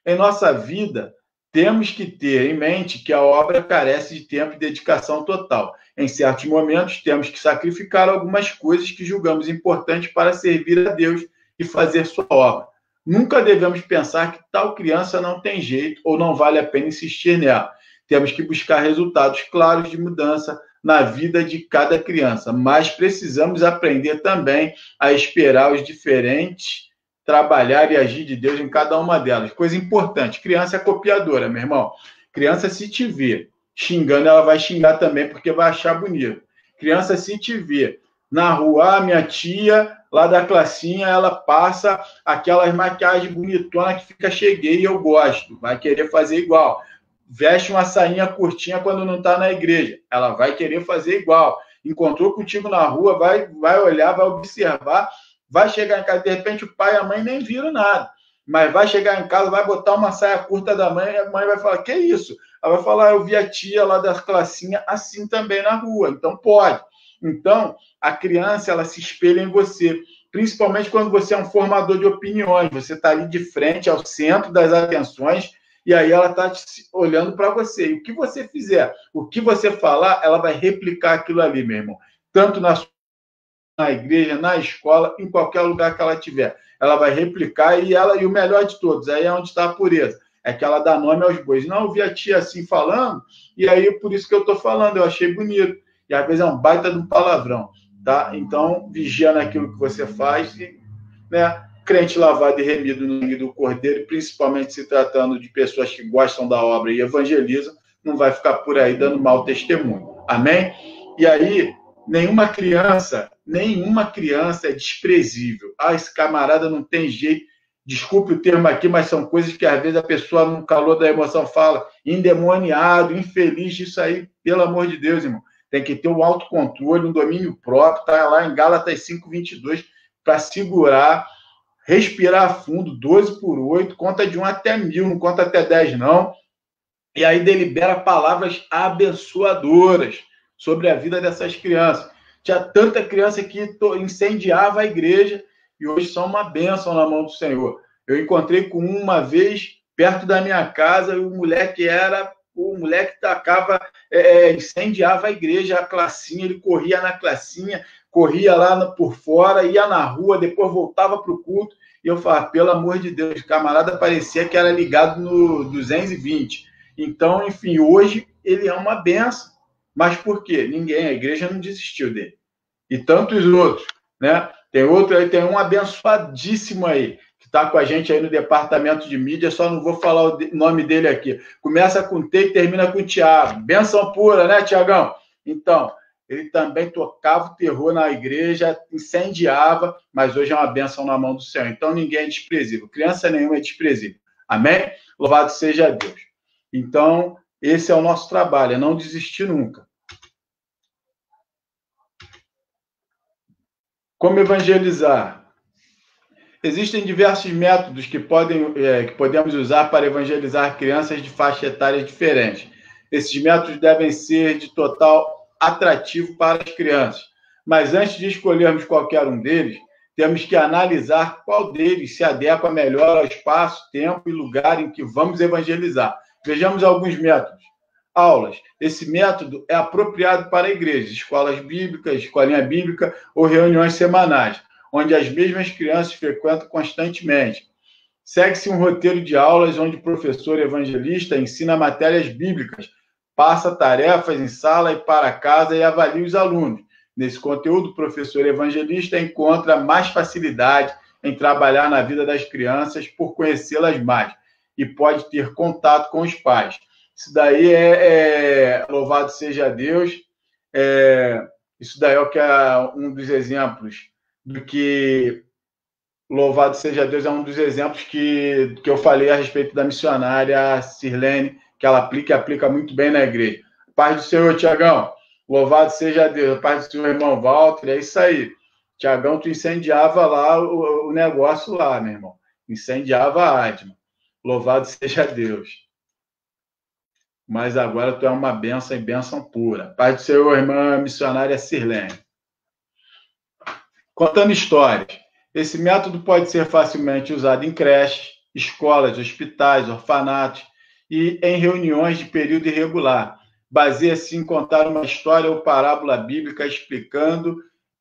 Speaker 6: Em nossa vida, temos que ter em mente que a obra carece de tempo e dedicação total. Em certos momentos, temos que sacrificar algumas coisas que julgamos importantes para servir a Deus e fazer sua obra. Nunca devemos pensar que tal criança não tem jeito ou não vale a pena insistir nela. Temos que buscar resultados claros de mudança na vida de cada criança, mas precisamos aprender também a esperar os diferentes, trabalhar e agir de Deus em cada uma delas. Coisa importante, criança é copiadora, meu irmão. Criança, se te ver xingando, ela vai xingar também, porque vai achar bonito. Criança, se te ver na rua, minha tia, lá da classinha, ela passa aquelas maquiagens bonitonas que fica cheguei e eu gosto, vai querer fazer igual. Veste uma sainha curtinha quando não está na igreja, ela vai querer fazer igual. Encontrou contigo na rua, vai olhar, vai observar, vai chegar em casa, de repente o pai e a mãe nem viram nada, mas vai chegar em casa, vai botar uma saia curta da mãe, e a mãe vai falar, que isso? Ela vai falar, eu vi a tia lá da classinha assim também na rua, então pode. Então, a criança, ela se espelha em você, principalmente quando você é um formador de opiniões, você está ali de frente, ao centro das atenções, e aí ela está olhando para você. E o que você fizer, o que você falar, ela vai replicar aquilo ali, meu irmão. Tanto na igreja, na escola, em qualquer lugar que ela tiver. Ela vai replicar e o melhor de todos, aí é onde está a pureza. É que ela dá nome aos bois. Não, eu vi a tia assim falando, e aí por isso que eu estou falando, eu achei bonito. E às vezes é um baita de um palavrão, tá? Então, vigia naquilo que você faz e, né, crente lavado e remido no sangue do Cordeiro, principalmente se tratando de pessoas que gostam da obra e evangelizam, não vai ficar por aí dando mau testemunho. Amém? E aí, nenhuma criança é desprezível. Ah, esse camarada não tem jeito. Desculpe o termo aqui, mas são coisas que às vezes a pessoa, no calor da emoção, fala endemoniado, infeliz, isso aí, pelo amor de Deus, irmão. Tem que ter um autocontrole, um domínio próprio, tá lá em Gálatas 5:22, para segurar, respirar fundo, 12 por 8, conta de 1 até 1000, não conta até 10, não. E aí delibera palavras abençoadoras sobre a vida dessas crianças. Tinha tanta criança que incendiava a igreja e hoje são uma bênção na mão do Senhor. Eu encontrei com uma vez, perto da minha casa, o moleque tacava, incendiava a igreja, a classinha, ele corria na classinha, corria lá por fora, ia na rua, depois voltava para o culto, e eu falava, pelo amor de Deus, camarada parecia que era ligado no 220. Então, enfim, hoje ele é uma benção. Mas por quê? A igreja não desistiu dele. E tantos outros, né? Tem um abençoadíssimo aí, que está com a gente aí no departamento de mídia, só não vou falar o nome dele aqui. Começa com T e termina com Tiago. Benção pura, né, Tiagão? Então, ele também tocava o terror na igreja, incendiava, mas hoje é uma bênção na mão do Senhor. Então, ninguém é desprezível. Criança nenhuma é desprezível. Amém? Louvado seja Deus. Então, esse é o nosso trabalho, é não desistir nunca. Como evangelizar? Existem diversos métodos que podemos usar para evangelizar crianças de faixa etária diferentes. Esses métodos devem ser de total atrativo para as crianças. Mas antes de escolhermos qualquer um deles, temos que analisar qual deles se adequa melhor ao espaço, tempo e lugar em que vamos evangelizar. Vejamos alguns métodos. Aulas. Esse método é apropriado para igrejas, escolas bíblicas, escolinha bíblica ou reuniões semanais, onde as mesmas crianças frequentam constantemente. Segue-se um roteiro de aulas onde o professor evangelista ensina matérias bíblicas, passa tarefas em sala e para casa e avalia os alunos. Nesse conteúdo, o professor evangelista encontra mais facilidade em trabalhar na vida das crianças por conhecê-las mais e pode ter contato com os pais. Isso daí louvado seja Deus, isso daí é o que é um dos exemplos do que louvado seja Deus, é um dos exemplos que eu falei a respeito da missionária Sirlene, que ela aplica muito bem na igreja. Paz do Senhor, Tiagão. Louvado seja Deus. Paz do Senhor, irmão Walter. É isso aí. Tiagão, tu incendiava lá o negócio lá, meu irmão. Incendiava a Adma. Louvado seja Deus. Mas agora tu é uma bênção e bênção pura. Paz do Senhor, irmã missionária Sirlene. Contando histórias. Esse método pode ser facilmente usado em creches, escolas, hospitais, orfanatos e em reuniões de período irregular. Baseia-se em contar uma história ou parábola bíblica explicando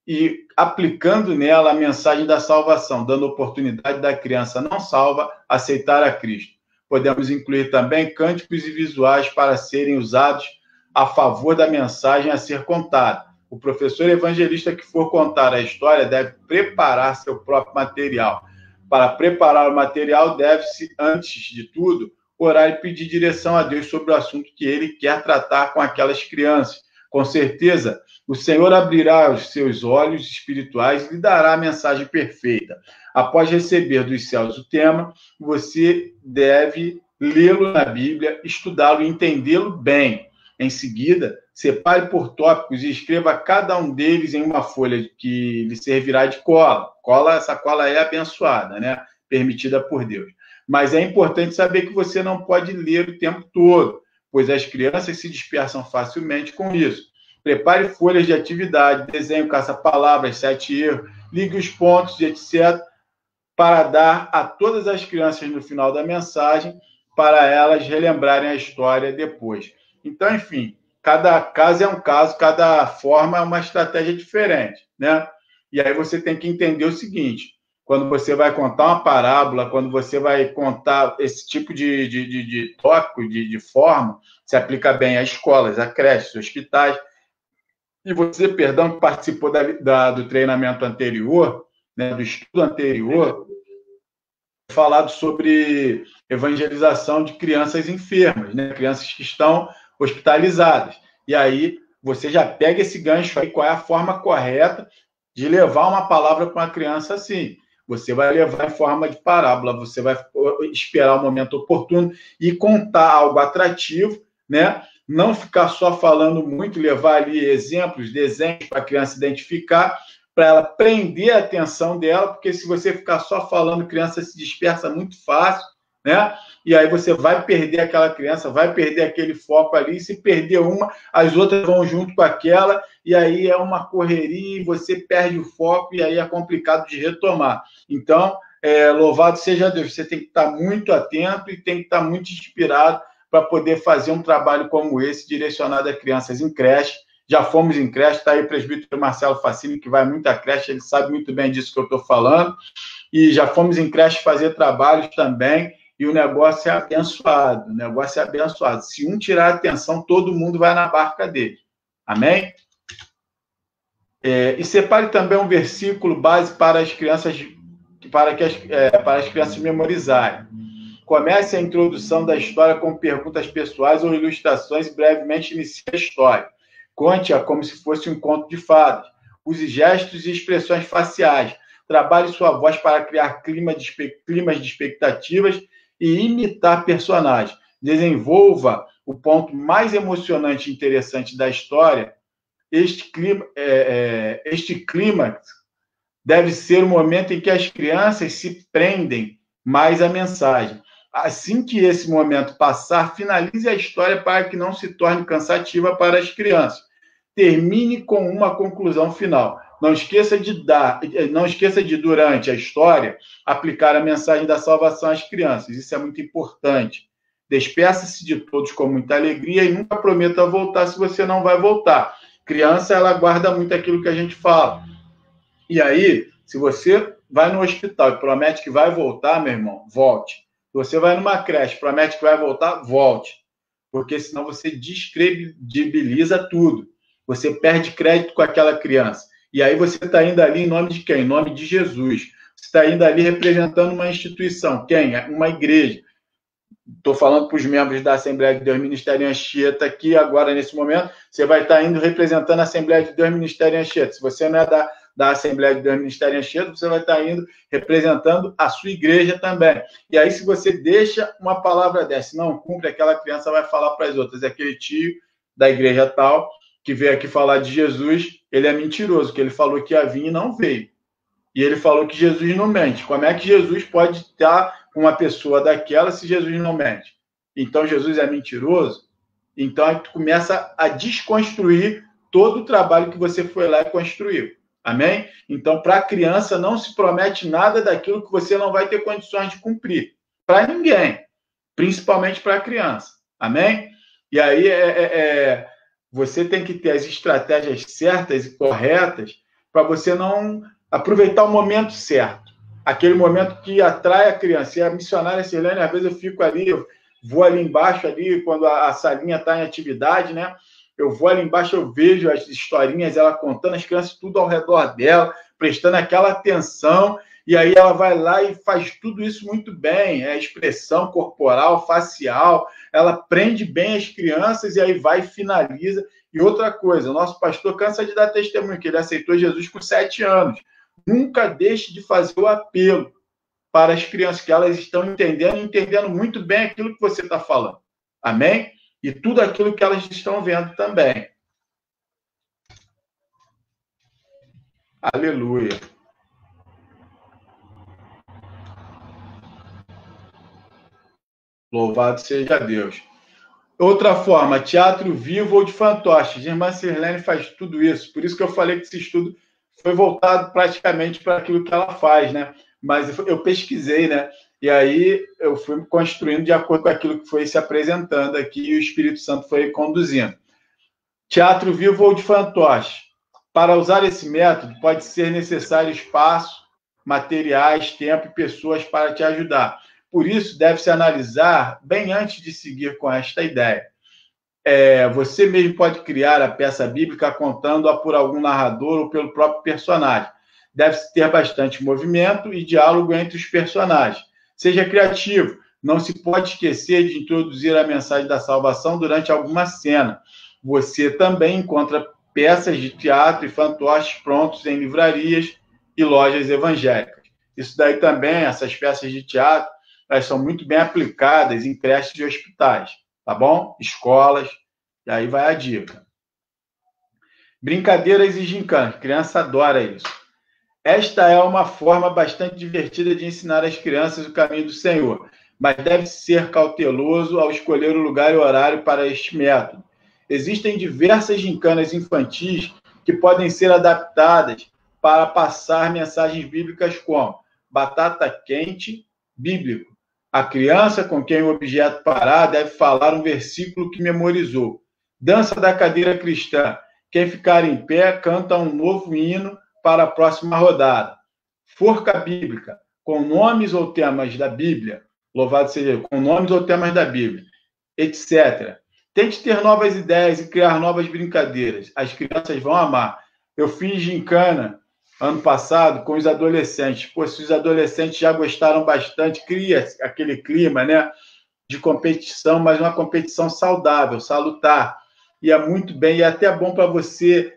Speaker 6: e aplicando nela a mensagem da salvação, dando oportunidade da criança não salva aceitar a Cristo. Podemos incluir também cânticos e visuais para serem usados a favor da mensagem a ser contada. O professor evangelista que for contar a história deve preparar seu próprio material. Para preparar o material, deve-se, antes de tudo, orar e pedir direção a Deus sobre o assunto que ele quer tratar com aquelas crianças. Com certeza, o Senhor abrirá os seus olhos espirituais e lhe dará a mensagem perfeita. Após receber dos céus o tema, você deve lê-lo na Bíblia, estudá-lo e entendê-lo bem. Em seguida, separe por tópicos e escreva cada um deles em uma folha que lhe servirá de cola. Essa cola é abençoada, né? Permitida por Deus. Mas é importante saber que você não pode ler o tempo todo, pois as crianças se dispersam facilmente com isso. Prepare folhas de atividade, desenhe caça-palavras, 7 erros, ligue os pontos, etc., para dar a todas as crianças no final da mensagem, para elas relembrarem a história depois. Então, enfim, cada caso é um caso, cada forma é uma estratégia diferente, né? E aí você tem que entender o seguinte: quando você vai contar uma parábola, quando você vai contar esse tipo de tópico, de forma, se aplica bem a escolas, a creches, hospitais. E você, perdão, que participou do treinamento anterior, né, do estudo anterior, falado sobre evangelização de crianças enfermas, né, crianças que estão hospitalizadas. E aí você já pega esse gancho aí, qual é a forma correta de levar uma palavra para uma criança assim. Você vai levar em forma de parábola, você vai esperar o momento oportuno e contar algo atrativo, né? Não ficar só falando muito, levar ali exemplos, desenhos para a criança identificar, para ela prender a atenção dela, porque se você ficar só falando, a criança se dispersa muito fácil, né? E aí você vai perder aquela criança, vai perder aquele foco ali, e se perder uma, as outras vão junto com aquela, e aí é uma correria, e você perde o foco, e aí é complicado de retomar. Então, louvado seja Deus, você tem que estar muito atento e tem que estar muito inspirado para poder fazer um trabalho como esse, direcionado a crianças em creche. Já fomos em creche, está aí o presbítero Marcelo Facini, que vai muito à creche, ele sabe muito bem disso que eu estou falando, e já fomos em creche fazer trabalhos também, e o negócio é abençoado, Se um tirar a atenção, todo mundo vai na barca dele. Amém? E separe também um versículo base para as crianças, para as crianças memorizarem. Comece a introdução da história com perguntas pessoais ou ilustrações e brevemente inicie a história. Conte-a como se fosse um conto de fadas. Use gestos e expressões faciais. Trabalhe sua voz para criar climas de expectativas e imitar personagens. Desenvolva o ponto mais emocionante e interessante da história. Este clímax deve ser o momento em que as crianças se prendem mais à mensagem. Assim que esse momento passar, finalize a história para que não se torne cansativa para as crianças. Termine com uma conclusão final. Não esqueça de, durante a história, aplicar a mensagem da salvação às crianças. Isso é muito importante. Despeça-se de todos com muita alegria e nunca prometa voltar se você não vai voltar. Criança, ela guarda muito aquilo que a gente fala. E aí, se você vai no hospital e promete que vai voltar, meu irmão, volte. Se você vai numa creche e promete que vai voltar, volte. Porque senão você descredibiliza tudo. Você perde crédito com aquela criança. E aí você está indo ali em nome de quem? Em nome de Jesus. Você está indo ali representando uma instituição. Quem? Uma igreja. Estou falando para os membros da Assembleia de Deus Ministério em Anchieta aqui, agora, nesse momento, você vai estar indo representando a Assembleia de Deus Ministério em Anchieta. Se você não é da Assembleia de Deus Ministério em Anchieta, você vai estar indo representando a sua igreja também. E aí, se você deixa uma palavra dessa, não cumpre, aquela criança vai falar para as outras. Aquele tio da igreja tal, que veio aqui falar de Jesus, ele é mentiroso, que ele falou que ia vir e não veio. E ele falou que Jesus não mente. Como é que Jesus pode estar com uma pessoa daquela se Jesus não mente? Então, Jesus é mentiroso? Então, aí tu começa a desconstruir todo o trabalho que você foi lá e construiu. Amém? Então, para a criança, não se promete nada daquilo que você não vai ter condições de cumprir. Para ninguém. Principalmente para a criança. Amém? E aí, você tem que ter as estratégias certas e corretas para você não aproveitar o momento certo. Aquele momento que atrai a criança. E a missionária Sirlene, às vezes eu fico ali, eu vou ali embaixo, ali, quando a salinha está em atividade, né? Eu vou ali embaixo, eu vejo as historinhas, ela contando, as crianças tudo ao redor dela, prestando aquela atenção, e aí ela vai lá e faz tudo isso muito bem, a expressão corporal, facial, ela prende bem as crianças e aí vai e finaliza. E outra coisa, o nosso pastor cansa de dar testemunho, que ele aceitou Jesus com 7 anos. Nunca deixe de fazer o apelo para as crianças, que elas estão entendendo muito bem aquilo que você está falando. Amém? E tudo aquilo que elas estão vendo também. Aleluia. Louvado seja Deus. Outra forma, teatro vivo ou de fantoches. A irmã Sirlene faz tudo isso. Por isso que eu falei que esse estudo foi voltado praticamente para aquilo que ela faz, né? Mas eu pesquisei, né? E aí eu fui construindo de acordo com aquilo que foi se apresentando aqui e o Espírito Santo foi conduzindo. Teatro vivo ou de fantoche. Para usar esse método, pode ser necessário espaço, materiais, tempo e pessoas para te ajudar. Por isso, deve-se analisar bem antes de seguir com esta ideia. Você mesmo pode criar a peça bíblica contando-a por algum narrador ou pelo próprio personagem. Deve-se ter bastante movimento e diálogo entre os personagens. Seja criativo. Não se pode esquecer de introduzir a mensagem da salvação durante alguma cena. Você também encontra peças de teatro e fantoches prontos em livrarias e lojas evangélicas. Isso daí também, essas peças de teatro, elas são muito bem aplicadas em creches de hospitais, tá bom? Escolas, e aí vai a dica. Brincadeiras e gincanas, criança adora isso. Esta é uma forma bastante divertida de ensinar às crianças o caminho do Senhor, mas deve ser cauteloso ao escolher o lugar e horário para este método. Existem diversas gincanas infantis que podem ser adaptadas para passar mensagens bíblicas como batata quente, bíblico. A criança com quem o objeto parar deve falar um versículo que memorizou. Dança da cadeira cristã. Quem ficar em pé canta um novo hino para a próxima rodada. Forca bíblica, com nomes ou temas da Bíblia, louvado seja Deus, com nomes ou temas da Bíblia, etc. Tente ter novas ideias e criar novas brincadeiras. As crianças vão amar. Eu fiz gincana ano passado com os adolescentes. Pô, se os adolescentes já gostaram bastante, cria aquele clima, né, de competição, mas uma competição saudável, salutar. E é muito bem, e é até bom para você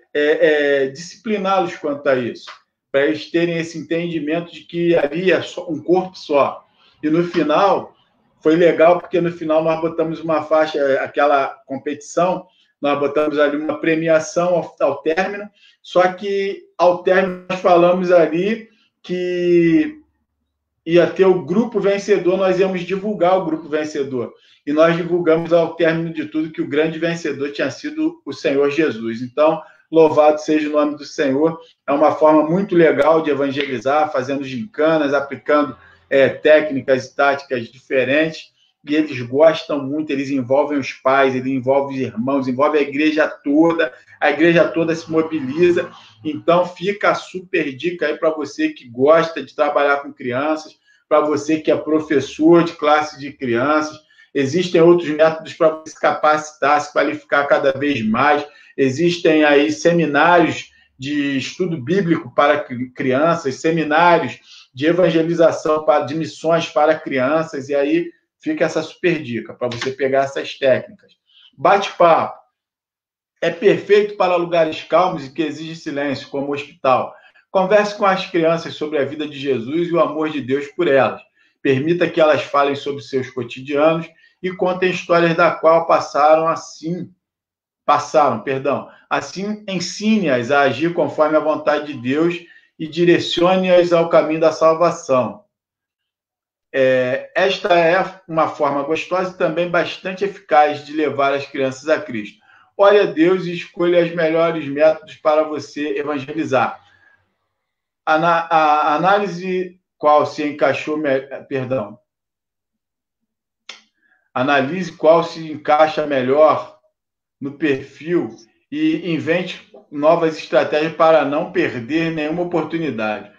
Speaker 6: discipliná-los quanto a isso, para eles terem esse entendimento de que ali é só um corpo só. E no final, foi legal, porque no final nós botamos uma faixa, aquela competição, nós botamos ali uma premiação ao término, só que ao término nós falamos ali que ia ter o grupo vencedor, nós íamos divulgar o grupo vencedor. E nós divulgamos ao término de tudo que o grande vencedor tinha sido o Senhor Jesus. Então, Louvado seja o nome do Senhor. É uma forma muito legal de evangelizar, fazendo gincanas, aplicando técnicas e táticas diferentes, e eles gostam muito, eles envolvem os pais, eles envolvem os irmãos, envolvem a igreja toda se mobiliza. Então, fica a super dica aí para você que gosta de trabalhar com crianças, para você que é professor de classe de crianças. Existem outros métodos para você se capacitar, se qualificar cada vez mais. Existem aí seminários de estudo bíblico para crianças, seminários de evangelização, de missões para crianças, e aí fica essa super dica para você pegar essas técnicas. Bate-papo. É perfeito para lugares calmos e que exigem silêncio, como o hospital. Converse com as crianças sobre a vida de Jesus e o amor de Deus por elas. Permita que elas falem sobre seus cotidianos e contem histórias da qual passaram. Assim, ensine-as a agir conforme a vontade de Deus e direcione-as ao caminho da salvação. Esta é uma forma gostosa e também bastante eficaz de levar as crianças a Cristo. Ore a Deus e escolha os melhores métodos para você evangelizar. Analise qual se encaixa melhor no perfil e invente novas estratégias para não perder nenhuma oportunidade.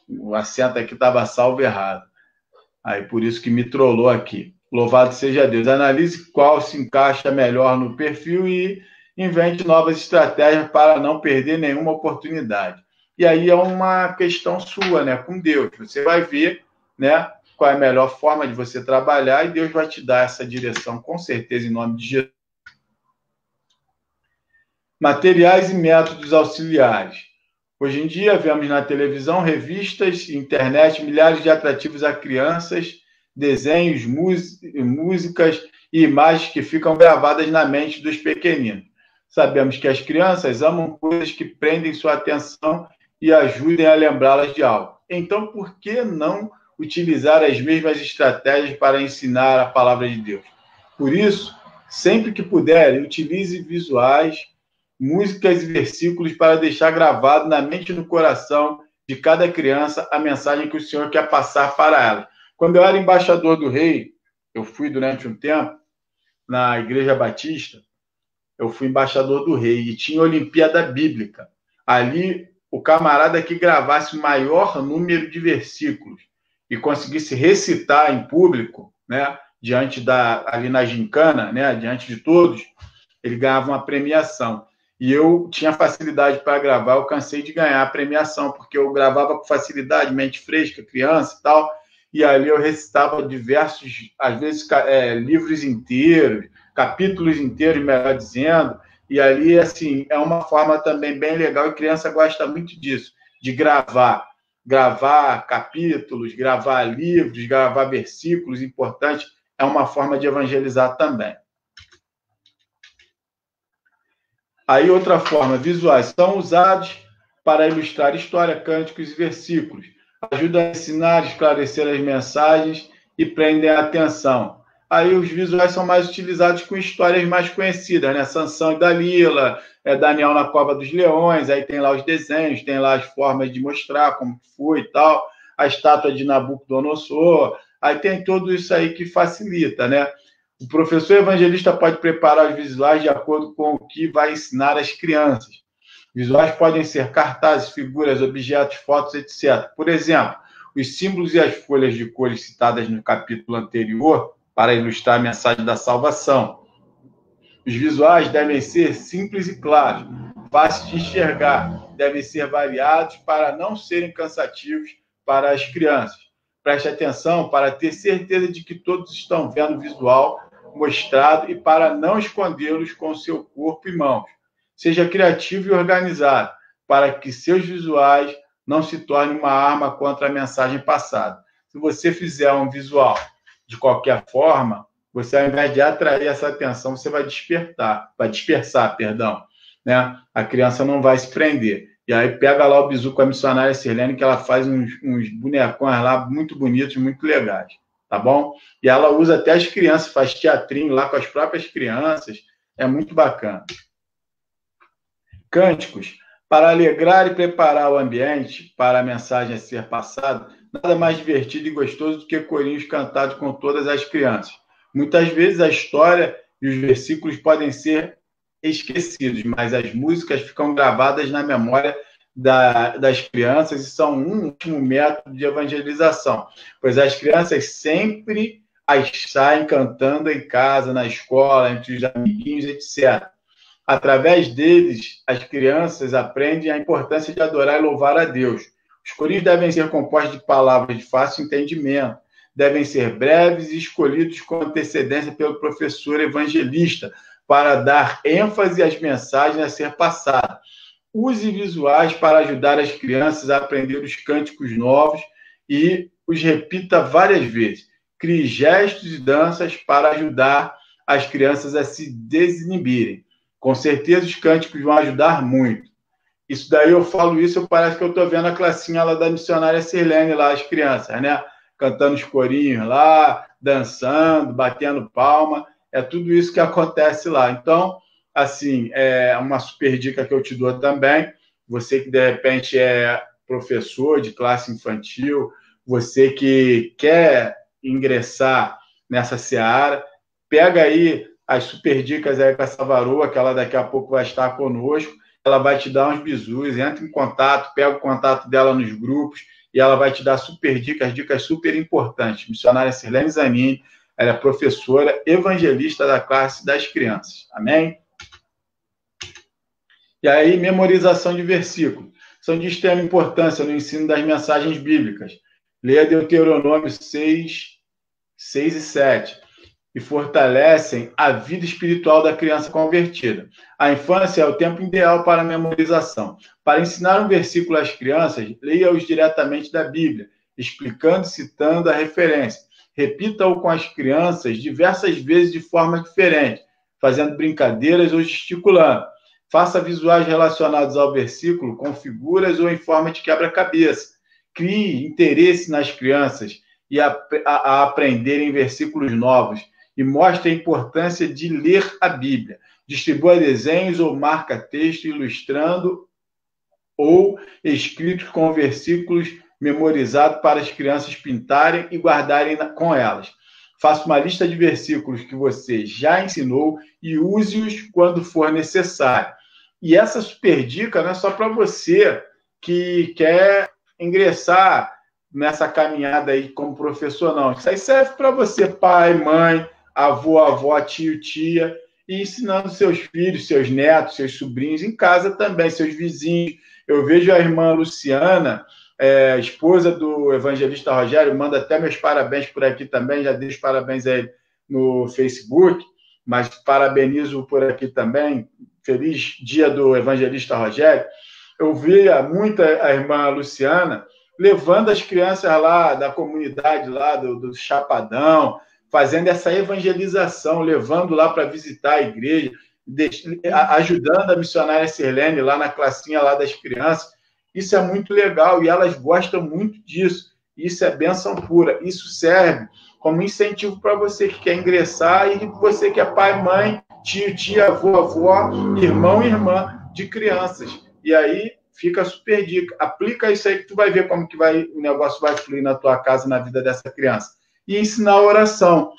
Speaker 6: O acento aqui estava salvo errado. Aí por isso que me trollou aqui. Louvado seja Deus. Analise qual se encaixa melhor no perfil e invente novas estratégias para não perder nenhuma oportunidade. E aí é uma questão sua, né, com Deus. Você vai ver, né, qual é a melhor forma de você trabalhar e Deus vai te dar essa direção, com certeza, em nome de Jesus. Materiais e métodos auxiliares. Hoje em dia, vemos na televisão, revistas, internet, milhares de atrativos a crianças, desenhos, músicas e imagens que ficam gravadas na mente dos pequeninos. Sabemos que as crianças amam coisas que prendem sua atenção e ajudem a lembrá-las de algo. Então, por que não utilizar as mesmas estratégias para ensinar a palavra de Deus? Por isso, sempre que puder, utilize visuais, músicas e versículos para deixar gravado na mente e no coração de cada criança a mensagem que o Senhor quer passar para ela. Quando eu era embaixador do Rei, eu fui durante um tempo na Igreja Batista, eu fui embaixador do Rei e tinha Olimpíada Bíblica. Ali, o camarada que gravasse o maior número de versículos e conseguisse recitar em público, né, ali na gincana, né, diante de todos, ele ganhava uma premiação. E eu tinha facilidade para gravar, eu cansei de ganhar a premiação, porque eu gravava com facilidade, mente fresca, criança e tal, e ali eu recitava diversos, às vezes, livros inteiros, capítulos inteiros, melhor dizendo, e ali, assim, é uma forma também bem legal, e criança gosta muito disso, de gravar capítulos, gravar livros, gravar versículos importantes, é uma forma de evangelizar também. Aí, outra forma, visuais são usados para ilustrar história, cânticos e versículos. Ajudam a ensinar, esclarecer as mensagens e prendem a atenção. Aí, os visuais são mais utilizados com histórias mais conhecidas, né? Sansão e Dalila, Daniel na Cova dos Leões, aí tem lá os desenhos, tem lá as formas de mostrar como foi e tal, a estátua de Nabucodonosor, aí tem tudo isso aí que facilita, né? O professor evangelista pode preparar os visuais de acordo com o que vai ensinar às crianças. Visuais podem ser cartazes, figuras, objetos, fotos, etc. Por exemplo, os símbolos e as folhas de cores citadas no capítulo anterior para ilustrar a mensagem da salvação. Os visuais devem ser simples e claros, fáceis de enxergar, devem ser variados para não serem cansativos para as crianças. Preste atenção para ter certeza de que todos estão vendo o visual mostrado e para não escondê-los com seu corpo e mãos. Seja criativo e organizado, para que seus visuais não se tornem uma arma contra a mensagem passada. Se você fizer um visual de qualquer forma, você, ao invés de atrair essa atenção, você vai dispersar, né? A criança não vai se prender. E aí pega lá o bizu com a missionária Sirlene, que ela faz uns bonecões lá muito bonitos, muito legais. Tá bom? E ela usa até as crianças, faz teatrinho lá com as próprias crianças, é muito bacana. cânticos para alegrar e preparar o ambiente para a mensagem a ser passada. Nada mais divertido e gostoso do que corinhos cantados com todas as crianças. Muitas vezes a história e os versículos podem ser esquecidos, mas as músicas ficam gravadas na memória das crianças e são um último método de evangelização, pois as crianças sempre as saem cantando em casa, na escola, entre os amiguinhos, etc. Através deles, as crianças aprendem a importância de adorar e louvar a Deus. Os corinhos devem ser compostos de palavras de fácil entendimento, devem ser breves e escolhidos com antecedência pelo professor evangelista para dar ênfase às mensagens a ser passadas. Use visuais para ajudar as crianças a aprender os cânticos novos e os repita várias vezes. Crie gestos e danças para ajudar as crianças a se desinibirem. Com certeza os cânticos vão ajudar muito. Isso daí eu falo isso, parece que eu estou vendo a classinha lá da missionária Sirlene, lá as crianças, né? Cantando os corinhos lá, dançando, batendo palma. É tudo isso que acontece lá. Então, assim, é uma super dica que eu te dou também. Você que, de repente, é professor de classe infantil, você que quer ingressar nessa seara, pega aí as super dicas aí com essa varoa, que ela daqui a pouco vai estar conosco. Ela vai te dar uns bizus, entra em contato, pega o contato dela nos grupos e ela vai te dar super dicas super importantes. Missionária Sirlene Zanini, ela é professora evangelista da classe das crianças. Amém? E aí, memorização de versículos. São de extrema importância no ensino das mensagens bíblicas. Leia Deuteronômio 6 e 7. E fortalecem a vida espiritual da criança convertida. A infância é o tempo ideal para a memorização. Para ensinar um versículo às crianças, leia-os diretamente da Bíblia, explicando e citando a referência. Repita-o com as crianças diversas vezes de forma diferente, fazendo brincadeiras ou gesticulando. Faça visuais relacionados ao versículo com figuras ou em forma de quebra-cabeça. Crie interesse nas crianças e a aprenderem versículos novos e mostre a importância de ler a Bíblia. Distribua desenhos ou marca-texto ilustrando ou escritos com versículos memorizados para as crianças pintarem e guardarem com elas. Faça uma lista de versículos que você já ensinou e use-os quando for necessário. E essa super dica não é só para você que quer ingressar nessa caminhada aí como professor, não. Isso aí serve para você, pai, mãe, avô, avó, tio, tia, e ensinando seus filhos, seus netos, seus sobrinhos, em casa também, seus vizinhos. Eu vejo a irmã Luciana, esposa do evangelista Rogério, manda até meus parabéns por aqui também, já deixo parabéns a ele no Facebook, mas parabenizo por aqui também. Feliz dia do evangelista Rogério. Eu via muito a irmã Luciana levando as crianças lá da comunidade, lá do Chapadão, fazendo essa evangelização, levando lá para visitar a igreja, ajudando a missionária Sirlene lá na classinha lá das crianças. Isso é muito legal e elas gostam muito disso. Isso é bênção pura. Isso serve como incentivo para você que quer ingressar e você que é pai, mãe, tio, tia, avô, avó, irmão e irmã de crianças. E aí fica a super dica. Aplica isso aí que tu vai ver como que o negócio vai fluir na tua casa, na vida dessa criança. E ensinar a oração.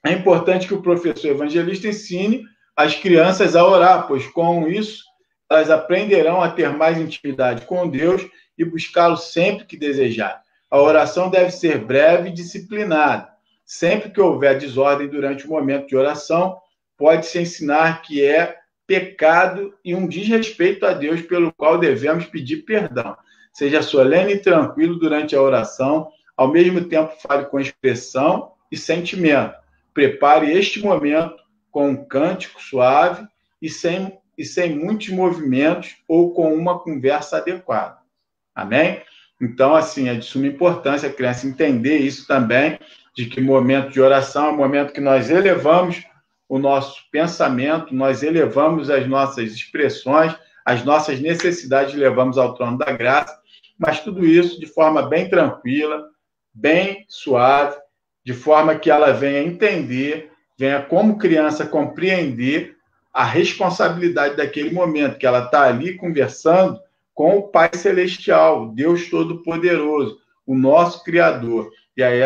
Speaker 6: É importante que o professor evangelista ensine as crianças a orar, pois com isso elas aprenderão a ter mais intimidade com Deus e buscá-lo sempre que desejarem. A oração deve ser breve e disciplinada. Sempre que houver desordem durante o momento de oração, pode-se ensinar que é pecado e um desrespeito a Deus pelo qual devemos pedir perdão. Seja solene e tranquilo durante a oração, ao mesmo tempo fale com expressão e sentimento. Prepare este momento com um cântico suave e sem muitos movimentos ou com uma conversa adequada. Amém? Então, assim, é de suma importância a criança entender isso também, de que momento de oração é o momento que nós elevamos o nosso pensamento, nós elevamos as nossas expressões, as nossas necessidades, levamos ao trono da graça, mas tudo isso de forma bem tranquila, bem suave, de forma que ela venha entender, venha como criança compreender a responsabilidade daquele momento, que ela está ali conversando com o Pai Celestial, Deus Todo-Poderoso, o nosso Criador. E aí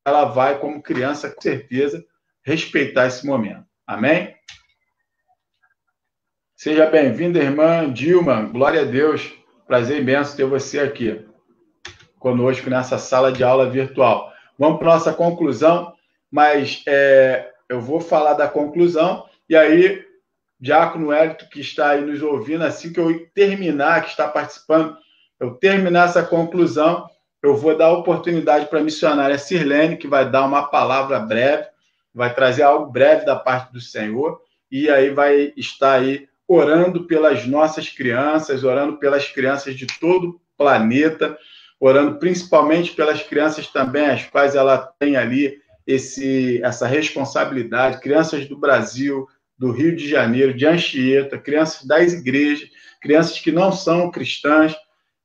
Speaker 6: ela vai, como criança, com certeza, respeitar esse momento. Amém? Seja bem-vinda, irmã Dilma. Glória a Deus. Prazer imenso ter você aqui conosco nessa sala de aula virtual. Vamos para a nossa conclusão, mas eu vou falar da conclusão, e aí, Diácono Hélito, que está aí nos ouvindo, assim que eu terminar, que está participando, eu terminar essa conclusão, eu vou dar a oportunidade para a missionária Sirlene, que vai dar uma palavra breve, vai trazer algo breve da parte do Senhor, e aí vai estar aí orando pelas nossas crianças, orando pelas crianças de todo o planeta, orando principalmente pelas crianças também, as quais ela tem ali essa responsabilidade, crianças do Brasil, do Rio de Janeiro, de Anchieta, crianças das igrejas, crianças que não são cristãs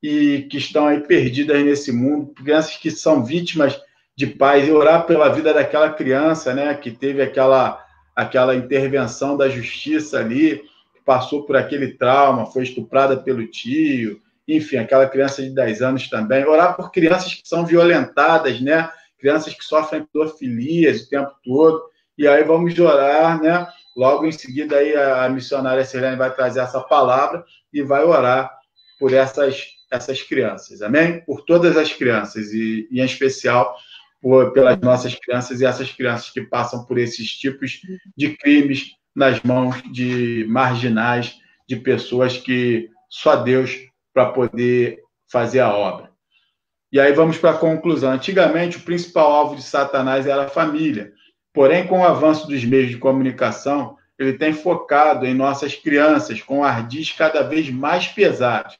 Speaker 6: e que estão aí perdidas nesse mundo, crianças que são vítimas de pais, e orar pela vida daquela criança, né, que teve aquela intervenção da justiça ali, que passou por aquele trauma, foi estuprada pelo tio, enfim, aquela criança de 10 anos também. Orar por crianças que são violentadas, né, crianças que sofrem pedofilias o tempo todo, e aí vamos orar, né? Logo em seguida aí a missionária Sirlene vai trazer essa palavra e vai orar por essas crianças, amém? Por todas as crianças, e em especial pelas nossas crianças e essas crianças que passam por esses tipos de crimes nas mãos de marginais, de pessoas que só Deus para poder fazer a obra. E aí vamos para a conclusão. Antigamente, o principal alvo de Satanás era a família. Porém, com o avanço dos meios de comunicação, ele tem focado em nossas crianças com ardis cada vez mais pesados.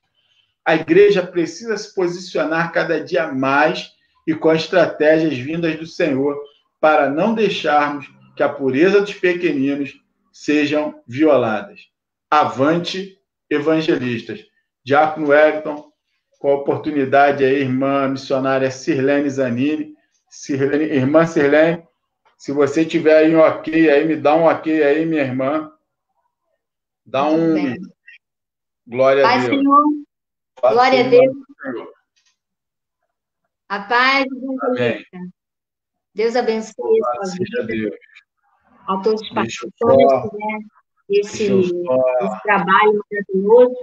Speaker 6: A igreja precisa se posicionar cada dia mais e com estratégias vindas do Senhor para não deixarmos que a pureza dos pequeninos sejam violadas. Avante, evangelistas. Diácono Wellington, com a oportunidade aí, irmã missionária Sirlene Zanini. Irmã Sirlene, se você tiver aí um ok, aí me dá um ok aí, minha irmã. Dá um...
Speaker 7: Bem.
Speaker 6: Glória
Speaker 7: Pai,
Speaker 6: a Deus.
Speaker 7: Senhor.
Speaker 6: Paz,
Speaker 7: Glória a
Speaker 6: Senhor.
Speaker 7: Deus. A paz, evangelista. Deus abençoe a sua vida.
Speaker 6: Deus.
Speaker 7: A todos os participantes, né, desse trabalho maravilhoso,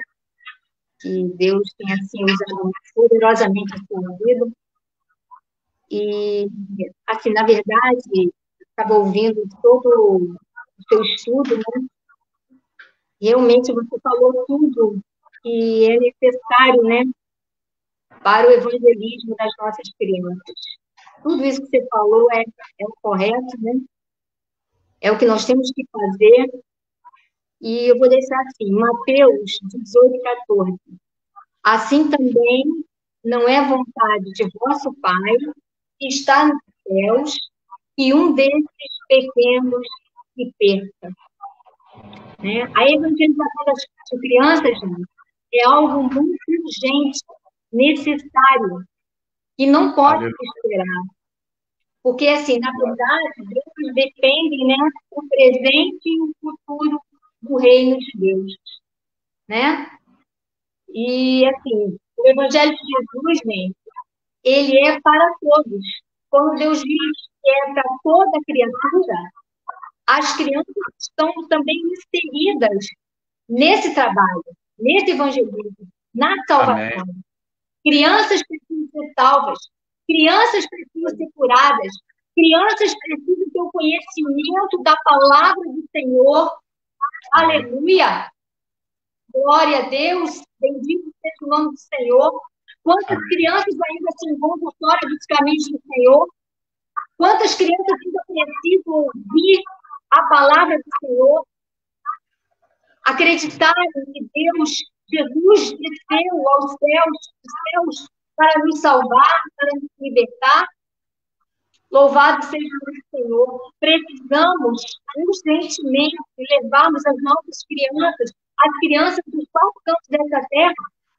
Speaker 7: que Deus tem assim usado poderosamente a sua vida. E, assim, na verdade, estava ouvindo todo o seu estudo, né? Realmente você falou tudo que é necessário, né, para o evangelismo das nossas crianças. Tudo isso que você falou é o correto, né? É o que nós temos que fazer. E eu vou deixar assim, Mateus 18:14. Assim também não é vontade de vosso Pai, que está nos céus, que um desses pequenos se perca. Né? A evangelização das crianças, gente, é algo muito urgente, necessário, que não pode esperar. Porque, assim, na verdade, Deus depende, né, o presente e o futuro do reino de Deus, né? E, assim, o Evangelho de Jesus, gente, ele é para todos. Quando Deus diz que é para toda criatura, as crianças estão também inseridas nesse trabalho, nesse evangelismo, na salvação. Amém. Crianças precisam ser salvas, crianças precisam ser curadas, crianças precisam ter o conhecimento da palavra do Senhor. Aleluia! Glória a Deus, bendito seja o nome do Senhor. Quantas crianças ainda se encontram fora dos caminhos do Senhor? Quantas crianças ainda precisam ouvir a palavra do Senhor? Acreditar que Deus, Jesus desceu aos céus para nos salvar, para nos libertar. Louvado seja o Senhor. Precisamos urgentemente levarmos as nossas crianças, as crianças dos 4 cantos dessa terra,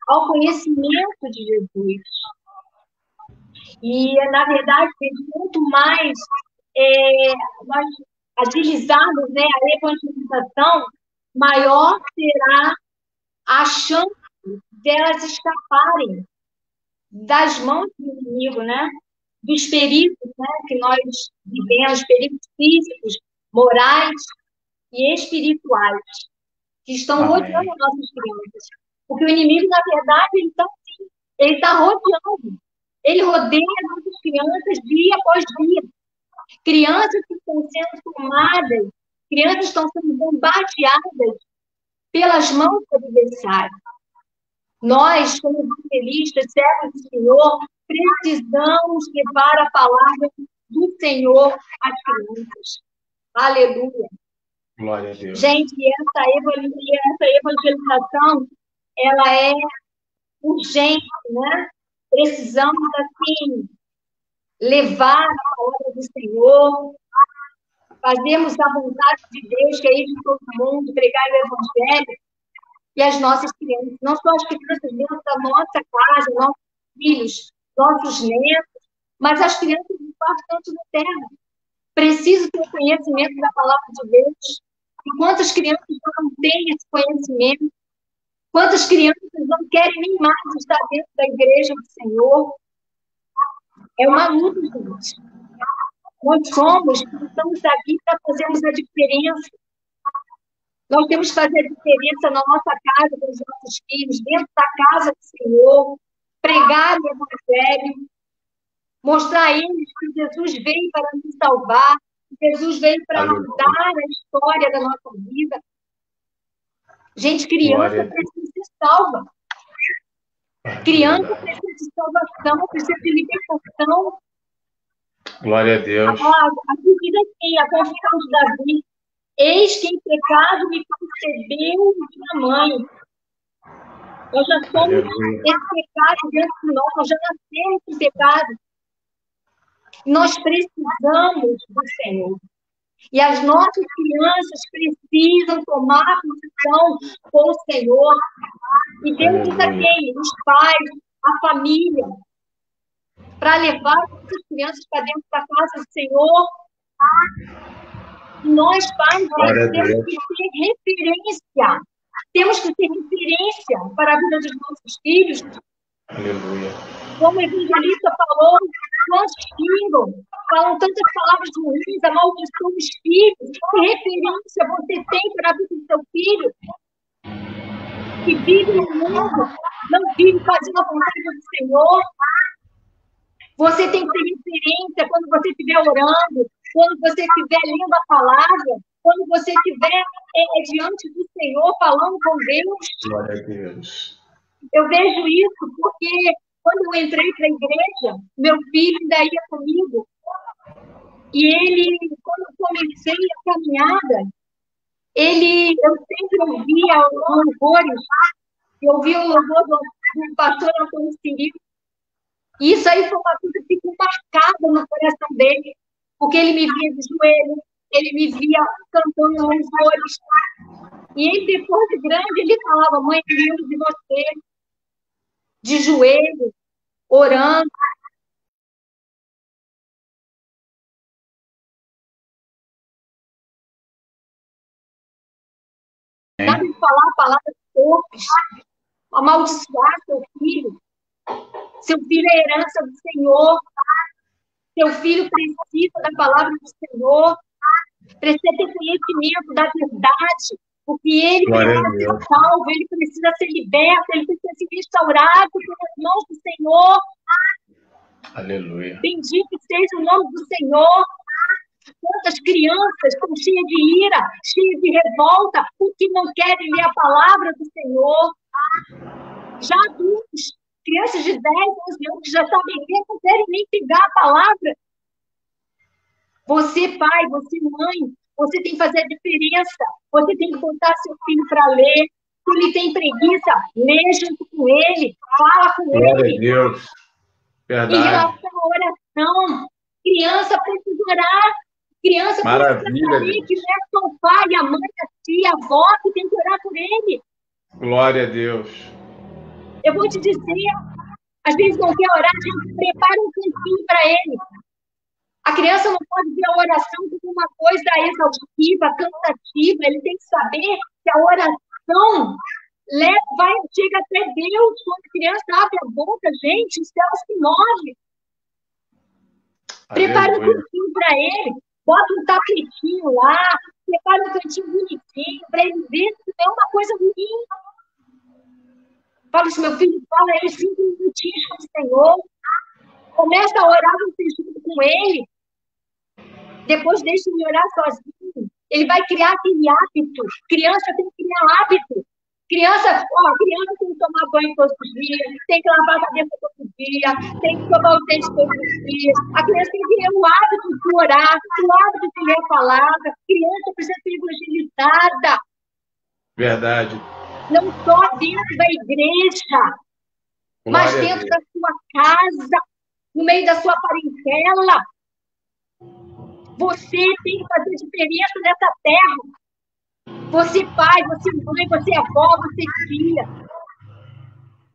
Speaker 7: ao conhecimento de Jesus. E, na verdade, quanto mais nós agilizados, né, a evangelização, maior será a chance delas escaparem das mãos do inimigo, né? Dos perigos, né, que nós vivemos, perigos físicos, morais e espirituais, que estão rodeando as nossas crianças. Porque o inimigo, na verdade, ele está rodeando. Ele rodeia as nossas crianças dia após dia. Crianças que estão sendo tomadas, crianças que estão sendo bombardeadas pelas mãos do adversário. Nós, como evangelistas, servos do Senhor, precisamos levar a palavra do Senhor às crianças. Aleluia.
Speaker 6: Glória a Deus.
Speaker 7: Gente, essa evangelização, ela é urgente, né? Precisamos, assim, levar a palavra do Senhor, fazermos a vontade de Deus, que é ir de todo mundo, pregar o Evangelho, e as nossas crianças, não só as crianças dentro da nossa casa, nossos filhos, nossos netos, mas as crianças de quatro cantos da terra. Precisam ter o conhecimento da palavra de Deus. E quantas crianças não têm esse conhecimento? Quantas crianças não querem nem mais estar dentro da igreja do Senhor? É uma luta, gente. Nós estamos aqui para fazermos a diferença. Nós temos que fazer a diferença na nossa casa, com os nossos filhos, dentro da casa do Senhor, pregar o Evangelho, mostrar a eles que Jesus veio para nos salvar, que Jesus veio para mudar a história da nossa vida. Gente, criança precisa de salva. Criança precisa de salvação, precisa de libertação.
Speaker 6: Glória a Deus.
Speaker 7: A vida aqui, a confissão de Davi. Eis que em pecado me concebeu minha mãe. Nós já somos esse pecado dentro de nós já nascemos em pecado. Nós precisamos do Senhor. E as nossas crianças precisam tomar posição com o Senhor. E Deus diz a quem? Os pais, a família, para levar essas crianças para dentro da casa do Senhor. E nós, pais, temos que ser referência. Temos que ser referência para a vida dos nossos filhos.
Speaker 6: Aleluia.
Speaker 7: Como o evangelista falou, quantos xingam, falam tantas palavras ruins, amaldiçoam os filhos. Que referência você tem para a vida do seu filho? Que vive no mundo, não vive fazendo a vontade do Senhor. Você tem que ter referência quando você estiver orando, quando você estiver lendo a palavra, quando você estiver diante do Senhor, falando com Deus.
Speaker 6: Glória a Deus.
Speaker 7: Eu vejo isso porque quando eu entrei para a igreja, meu filho ainda ia comigo. E ele, quando eu comecei a caminhada, eu sempre ouvia os louvores. Eu ouvia o louvor do pastor Antônio Cirilo. E isso aí foi uma coisa que ficou marcada no coração dele. Porque ele me via de joelho, ele me via cantando louvores. E ele, depois de grande, ele falava: mãe, eu lembro de você, de joelho, orando. Sabe falar a palavra torpes, amaldiçoar seu filho. Seu filho é herança do Senhor. Seu filho precisa da palavra do Senhor. Precisa ter conhecimento da verdade. Porque ele precisa ser salvo, ele precisa ser liberto, ele precisa ser restaurado pelas mãos do Senhor.
Speaker 6: Aleluia.
Speaker 7: Bendito seja o nome do Senhor. Quantas crianças estão cheias de ira, cheias de revolta, porque não querem ler a palavra do Senhor. Já adultos, crianças de 10, 11 anos que já sabem ler, não querem nem pegar a palavra. Você, pai, você, mãe, você tem que fazer a diferença. Você tem que botar seu filho para ler. Se ele tem preguiça, lê junto com ele, fala com ele.
Speaker 6: Glória a Deus. Verdade.
Speaker 7: Em relação à oração, criança precisa orar. Criança precisa saber que não é só o pai, a mãe, a tia, a avó que tem que orar por ele.
Speaker 6: Glória a Deus.
Speaker 7: Eu vou te dizer, às vezes não quer orar, a gente prepara um cantinho para ele. A criança não pode ver a oração como uma coisa exaustiva, cansativa. Ele tem que saber que a oração chega até Deus. Quando a criança abre a boca, gente, os céus se movem. Prepara um cantinho para ele, bota um tapetinho lá, prepara um cantinho bonitinho para ele ver se não é uma coisa ruim. Fala assim, meu filho, fala aí 5 minutinhos com o Senhor. Começa a orar você junto com ele. Depois deixa ele orar sozinho. Ele vai criar aquele hábito. Criança tem que criar hábito. Criança tem que tomar banho todos os dias, tem que lavar a cabeça todo dia, tem que tomar o dente todos os dias. A criança tem que ter o hábito de orar, o hábito de ler a palavra. A criança precisa ser evangelizada.
Speaker 6: Verdade.
Speaker 7: Não só dentro da igreja, mas dentro da sua casa, no meio da sua parentela. Você tem que fazer diferença nessa terra. Você pai, você mãe, você avó, você filha.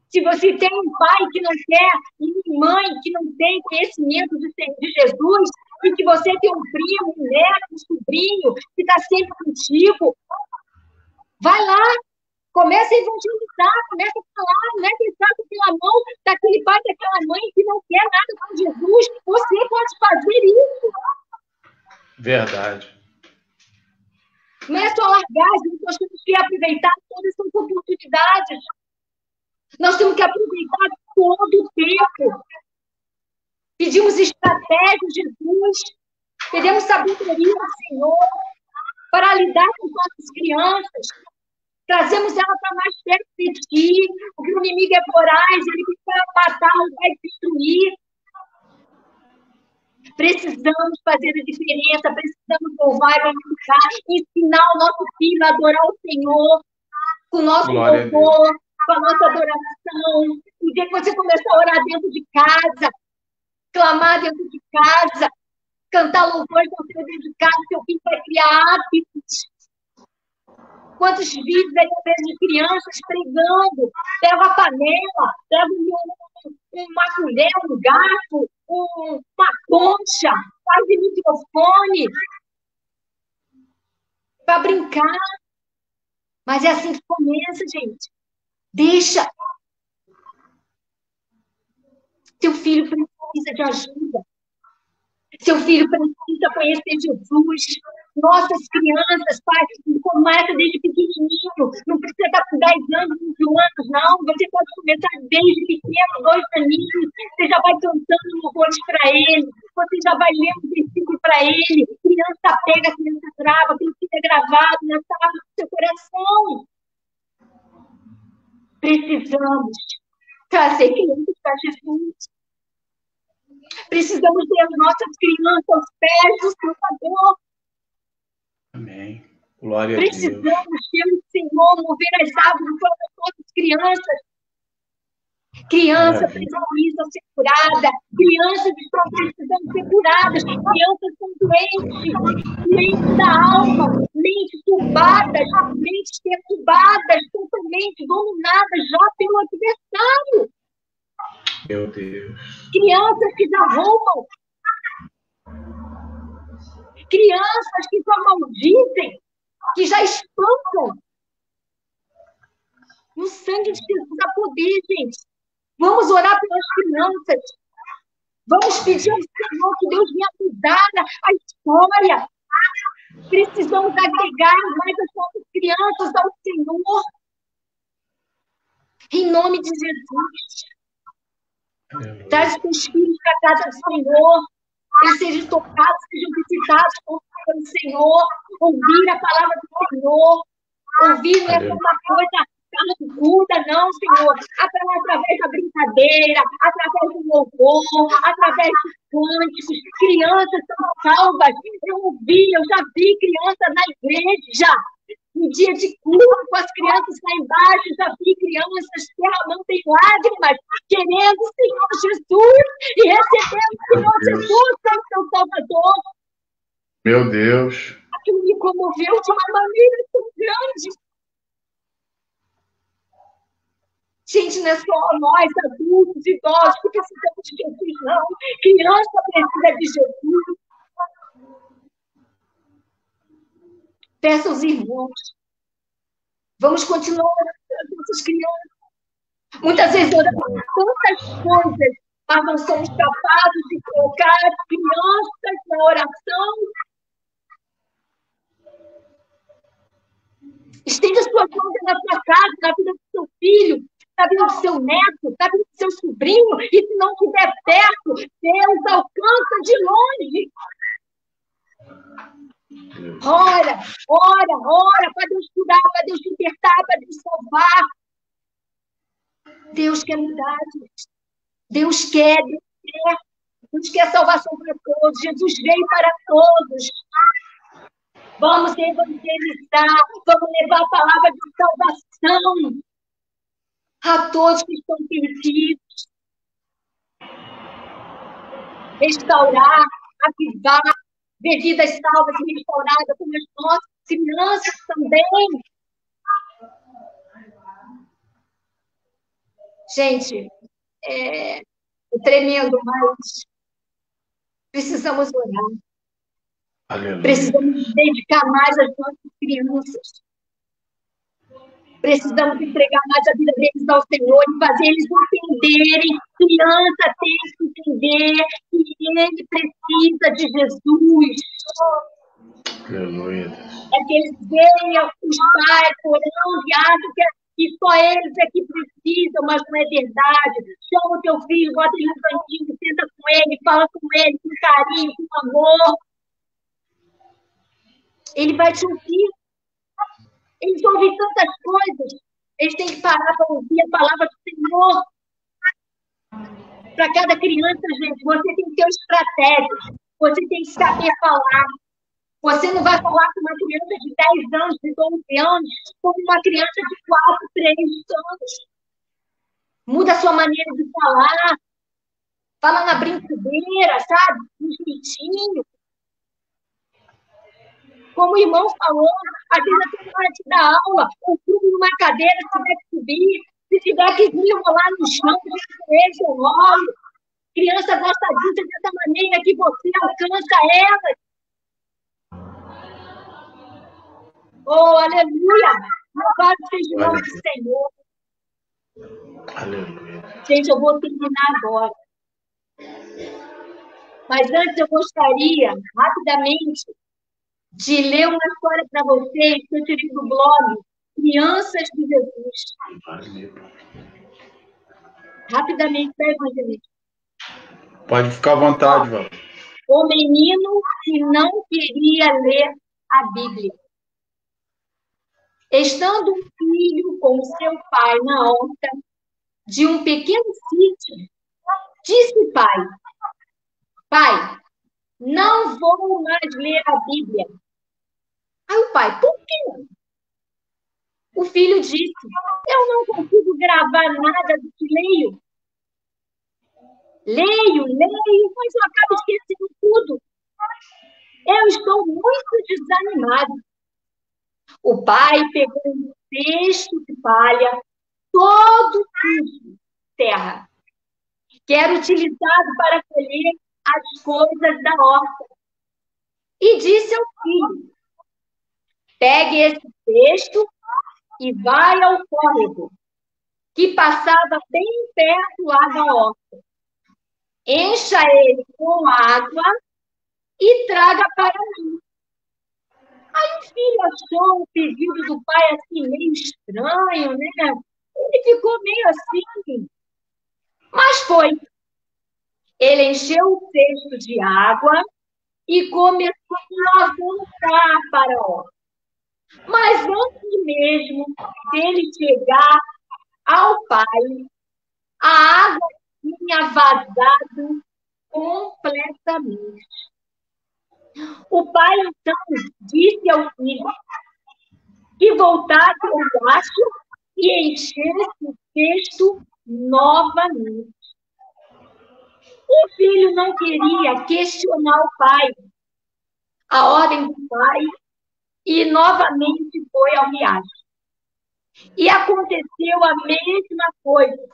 Speaker 7: Se você tem um pai que não quer e mãe que não tem conhecimento de Jesus, e que você tem um primo, um neto, um sobrinho que está sempre contigo, vai lá, começa a evangelizar, começa a falar, não é que está pela mão daquele pai, daquela mãe que não quer nada com Jesus. Você pode fazer isso.
Speaker 6: Verdade.
Speaker 7: Não é só largar, nós temos que aproveitar todas essas oportunidades. Nós temos que aproveitar todo o tempo. Pedimos estratégia, Jesus. Pedimos sabedoria ao Senhor para lidar com as nossas crianças. Trazemos ela para mais perto de ti. Porque o inimigo é voraz, ele vai matar, ele vai destruir. Precisamos fazer a diferença, precisamos louvar e glorificar, ensinar o nosso filho a adorar o Senhor, com o nosso louvor, com a nossa adoração. O dia que você começar a orar dentro de casa, clamar dentro de casa, cantar louvores ao Senhor dentro de casa, seu filho vai criar hábitos. Quantos vídeos aí eu vejo de crianças pregando, leva a panela, leva uma colher, um garfo, uma concha, faz de microfone para brincar. Mas é assim que começa, gente. Deixa. Seu filho precisa de ajuda. Seu filho precisa conhecer Jesus. Nossas crianças, pai, começa desde pequenininho. Não precisa estar com 10 anos, 20 anos, não. Você pode começar desde pequeno, 2 aninhos. Você já vai cantando louvores para ele. Você já vai lendo versículo para ele. Criança pega, criança grava. Aquilo fica gravado na tábua do seu coração. Precisamos trazer crianças para Jesus. Precisamos ter as nossas crianças aos pés do Salvador.
Speaker 6: Amém. Glória a Deus.
Speaker 7: Precisamos ter o Senhor mover as águas para as nossas crianças. Crianças precisam ser curadas. Crianças estão precisando ser curadas. Crianças são doentes da alma, mentes turbadas, mentes perturbadas, totalmente dominadas já pelo adversário.
Speaker 6: Meu Deus.
Speaker 7: Crianças que já roubam. Crianças que já maldizem, que já espancam. No sangue de Jesus há poder, gente. Vamos orar pelas crianças. Vamos pedir ao Senhor que Deus venha mudar a história. Precisamos agregar mais as nossas crianças ao Senhor. Em nome de Jesus. Traz os teus filhos para a casa do Senhor. Eles sejam tocados, sejam visitados pelo Senhor. Ouvir a palavra do Senhor. Ouvir não é uma coisa carrancuda, não, Senhor. Através da brincadeira, através do louvor, através dos cânticos. Crianças são salvas. Eu já vi crianças na igreja. No dia de culto, com as crianças lá embaixo, já vi crianças derramando em lágrimas, querendo o Senhor Jesus e recebendo o Senhor Jesus como seu Salvador.
Speaker 6: Meu Deus.
Speaker 7: Aquilo me comoveu de uma maneira tão grande. Gente, não é só nós, adultos, idosos, que precisamos de Jesus, não. Criança precisa de Jesus. Peça aos irmãos. Vamos continuar orando por essas crianças. Muitas vezes oramos tantas coisas, mas não somos capazes de colocar as crianças na oração. Estenda sua mão na sua casa, na vida do seu filho, na vida do seu neto, na vida do seu sobrinho, e se não estiver perto, Deus alcança de longe. Ora, para Deus curar, para Deus libertar, para Deus salvar. Deus quer mudar, gente. Deus quer salvação para todos. Jesus veio para todos. Vamos evangelizar, vamos levar a palavra de salvação a todos que estão perdidos. Restaurar, avivar, ver vidas salvas e restauradas, como as nossas crianças também. Gente, é tremendo, mas precisamos orar. Aleluia. Precisamos dedicar mais às nossas crianças. Precisamos entregar mais a vida deles ao Senhor e fazer eles entenderem. Criança tem que entender que ele precisa de Jesus.
Speaker 6: Aleluia.
Speaker 7: É que eles veem os pais orando e acham que só eles é que precisam, mas não é verdade. Chama o teu filho, bota ele no cantinho, senta com ele, fala com ele com carinho, com amor. Ele vai te ouvir. Eles ouvem tantas coisas. Eles têm que parar para ouvir a palavra do Senhor. Para cada criança, gente, você tem que ter estratégias. Você tem que saber falar. Você não vai falar com uma criança de 10 anos, de 12 anos, como uma criança de 4, 3 anos. Muda a sua maneira de falar. Fala na brincadeira, sabe? No jeitinho. Como o irmão falou, às vezes até na hora de dar aula, ou subo numa cadeira, se tiver que subir, se tiver que vir rolar no chão, eu rolo. Criança gosta disso dessa maneira que você alcança ela. Oh, aleluia! Louvado seja o nome do Senhor.
Speaker 6: Aleluia.
Speaker 7: Gente, eu vou terminar agora. Mas antes eu gostaria, rapidamente, de ler uma história para vocês que eu tirei do blog Crianças de Jesus. Rapidamente, para evangelista.
Speaker 6: Pode ficar à vontade, Val.
Speaker 7: O menino que não queria ler a Bíblia. Estando um filho com seu pai na horta de um pequeno sítio, disse o pai: Pai, não vou mais ler a Bíblia. Aí o pai: por quê? O filho disse: eu não consigo gravar nada do que leio. Leio, mas eu acabo esquecendo tudo. Eu estou muito desanimado. O pai pegou um cesto de palha, todo sujo, terra, que era utilizado para colher as coisas da horta, e disse ao filho: pegue esse cesto e vai ao córrego, que passava bem perto lá da horta. Encha ele com água e traga para mim. Aí o filho achou o pedido do pai assim meio estranho, né? Ele ficou meio assim. Mas foi. Ele encheu o cesto de água e começou a voltar para a horta. Mas antes mesmo dele chegar ao pai, a água tinha vazado completamente. O pai, então, disse ao filho que voltasse ao riacho e enchesse o cesto novamente. O filho não queria questionar o pai, a ordem do pai, e novamente foi ao riacho. E aconteceu a mesma coisa.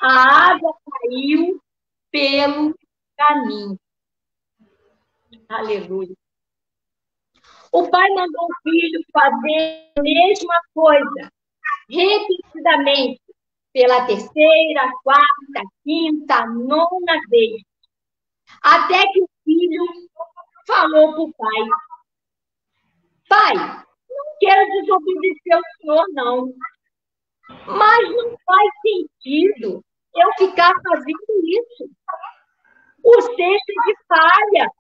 Speaker 7: A água caiu pelo caminho. Aleluia. O pai mandou o filho fazer a mesma coisa, repetidamente, pela terceira, quarta, quinta, nona vez. Até que o filho falou para o pai: pai, não quero desobedecer ao senhor, não. Mas não faz sentido eu ficar fazendo isso. O cesto é de palha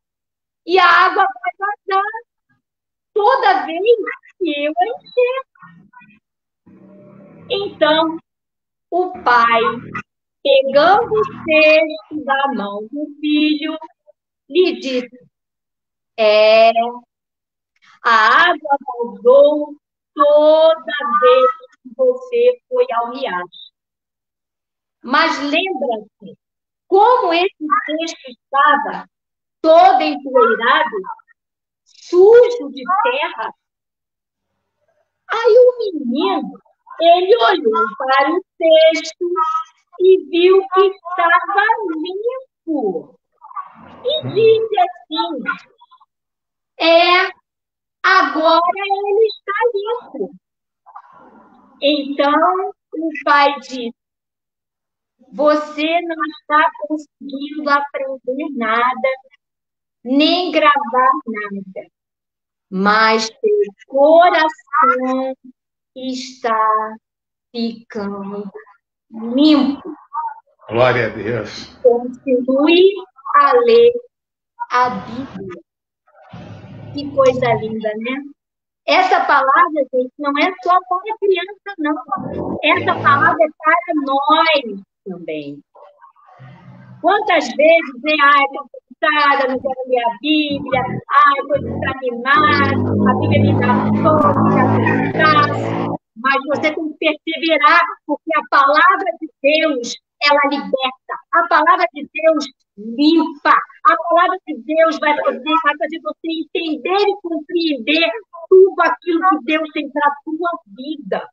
Speaker 7: e a água vai vazar toda vez que eu encher. Então, o pai, pegando o cesto da mão do filho, lhe disse: a água vazou toda vez que você foi ao riacho. Mas lembra-se como esse cesto estava todo empoeirado, sujo de terra? Aí o menino, ele olhou para o cesto e viu que estava limpo. E disse assim: agora ele está limpo. Então o pai disse: você não está conseguindo aprender nada, nem gravar nada, mas seu coração está ficando limpo.
Speaker 6: Glória a Deus.
Speaker 7: Continue a ler a Bíblia. Que coisa linda, né? Essa palavra, gente, não é só para a criança, não. Essa palavra é para nós também. Quantas vezes vem, estou cansada, não quero ler a Bíblia, estou desanimada, a Bíblia me dá fome, me dá cansaço. Mas você tem que perseverar, porque a palavra de Deus, ela liberta. A palavra de Deus limpa. A palavra de Deus vai fazer você entender e compreender tudo aquilo que Deus tem para a sua vida.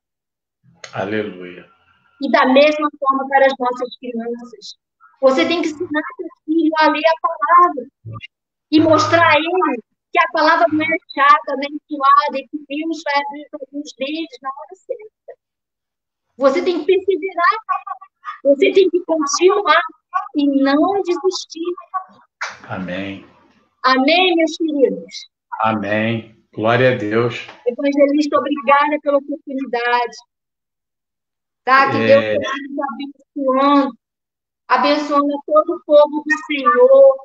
Speaker 6: Aleluia.
Speaker 7: E da mesma forma para as nossas crianças. Você tem que ensinar seu filho a ler a palavra e mostrar a ele que a palavra não é chata, nem suada, e que Deus vai abrir os olhos deles na hora certa. Você tem que perseverar, você tem que continuar e não desistir.
Speaker 6: Amém.
Speaker 7: Amém, meus queridos?
Speaker 6: Amém. Glória a Deus.
Speaker 7: Evangelista, obrigada pela oportunidade. Tá? Que Deus esteja abençoando todo o povo do Senhor.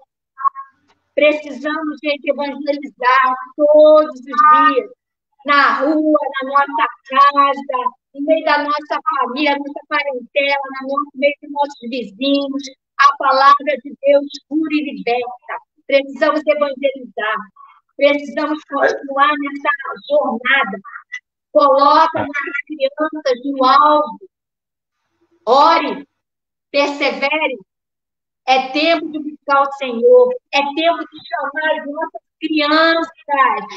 Speaker 7: Precisamos, gente, evangelizar todos os dias, na rua, na nossa casa, no meio da nossa família, nossa parentela, no meio dos nossos vizinhos. A palavra de Deus cura e liberta. Precisamos evangelizar. Precisamos continuar nessa jornada. Coloca nossas crianças no alvo. Ore, persevere. É tempo de buscar o Senhor. É tempo de chamar as nossas crianças.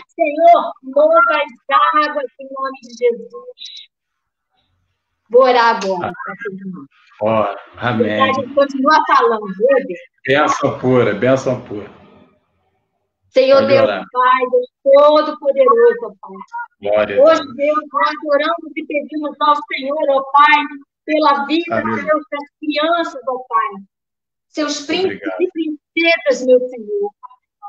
Speaker 7: Senhor, mova as águas em nome de Jesus. Vou orar agora.
Speaker 6: Ora, amém.
Speaker 7: A gente continua falando, viu?
Speaker 6: Bênção pura, bênção pura.
Speaker 7: Senhor
Speaker 6: Pode
Speaker 7: Deus,
Speaker 6: orar.
Speaker 7: Pai, Deus Todo-Poderoso, Pai.
Speaker 6: Glória a
Speaker 7: Hoje,
Speaker 6: Deus.
Speaker 7: Deus, nós oramos e pedimos ao Senhor, ó Pai, pela vida,
Speaker 6: Amém.
Speaker 7: Deus, das crianças, ó Pai. Seus príncipes
Speaker 6: Obrigado.
Speaker 7: e princesas, meu Senhor.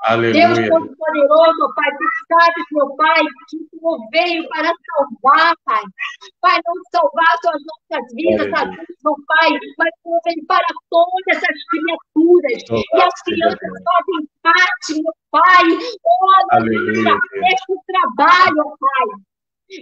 Speaker 6: Aleluia.
Speaker 7: Deus Todo-Poderoso, ó Pai, tu sabes, meu Pai, que tu veio para salvar, Pai. Pai, não salvar só as nossas vidas, meu Pai, mas tu veio para todas essas criaturas. E as crianças fazem parte, meu Pai.
Speaker 6: Aleluia.
Speaker 7: Esse trabalho, ó Pai.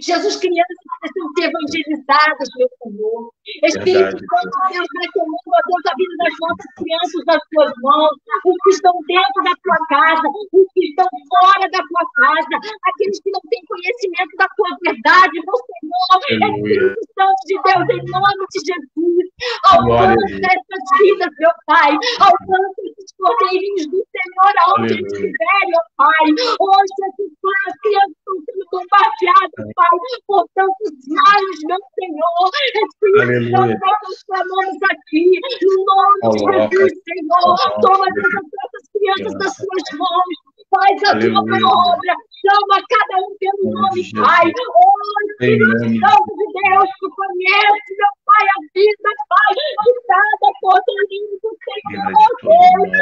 Speaker 7: Jesus, crianças precisam ser evangelizadas, meu Senhor. Espírito Santo, Deus, vai tomando, ó Deus, a vida das nossas crianças nas tuas mãos, os que estão dentro da tua casa, os que estão fora da tua casa, aqueles que não têm conhecimento da tua verdade, meu Senhor. Espírito Santo de Deus, em nome de Jesus, alcança essas vidas, meu Pai, alcança esses cordeirinhos do Senhor, aonde eles estiverem, ó Pai. Hoje, as crianças estão sendo sido bombardeado, Pai, por tantos males, meu Senhor. Espírito Santo, nós clamamos aqui, no nome de Jesus, Senhor. Toma essas crianças das suas mãos. Faz a tua obra. Chama cada um pelo nome, Pai. Espírito Santo de Deus, tu conhece, meu Pai, a vida, Pai, de cada cordelinho do Senhor, Deus.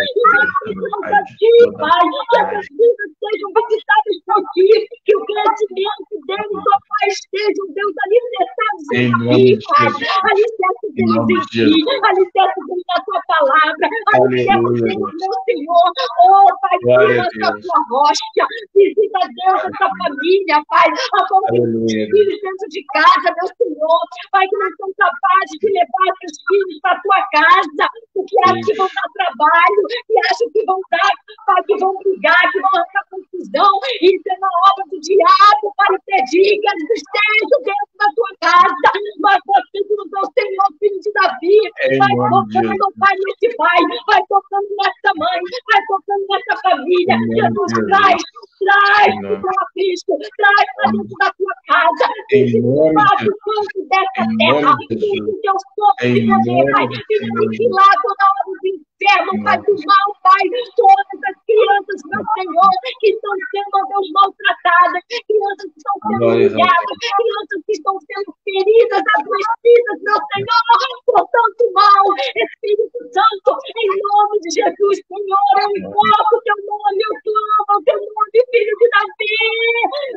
Speaker 7: E nós aqui, Pai, que essas vidas sejam visitadas por ti, que o crescimento deles, ó Pai, estejam, Deus, alicerçados em ti, Pai. Alicerçados deles em ti, alicerçados deles na tua palavra, alicerçados deles, meu Senhor. Oh, Pai, tira essa tua rocha, visita, Deus, essa família, Pai, a família dos filhos dentro de casa, meu Senhor, Pai, que não são capazes de levar seus filhos para a tua casa, porque acham que vão dar trabalho, que acham que vão dar, Pai, que vão brigar, que vão arrancar confusão, isso é na obra do diabo, Pai, pedir que eles estejam dentro da tua casa, mas você que não é o Senhor, filho de Davi, vai tocando, Pai, nesse pai, vai tocando nessa mãe, vai tocando nessa família, Jesus, traz o teu aprisco, traz para dentro da tua casa, visita o canto dessa terra, visita o teu sopro de poder, Pai, e aniquilar toda a obra do inferno, Pai, do mal, Pai, todas as crianças, meu Senhor, que estão sendo, Deus, maltratadas, crianças que estão sendo humilhadas, crianças que estão sendo feridas, adoecidas, meu Senhor, por tanto mal, Espírito Santo, em nome de Jesus, Senhor, eu invoco o teu nome, eu clamo o teu nome, filho de Davi,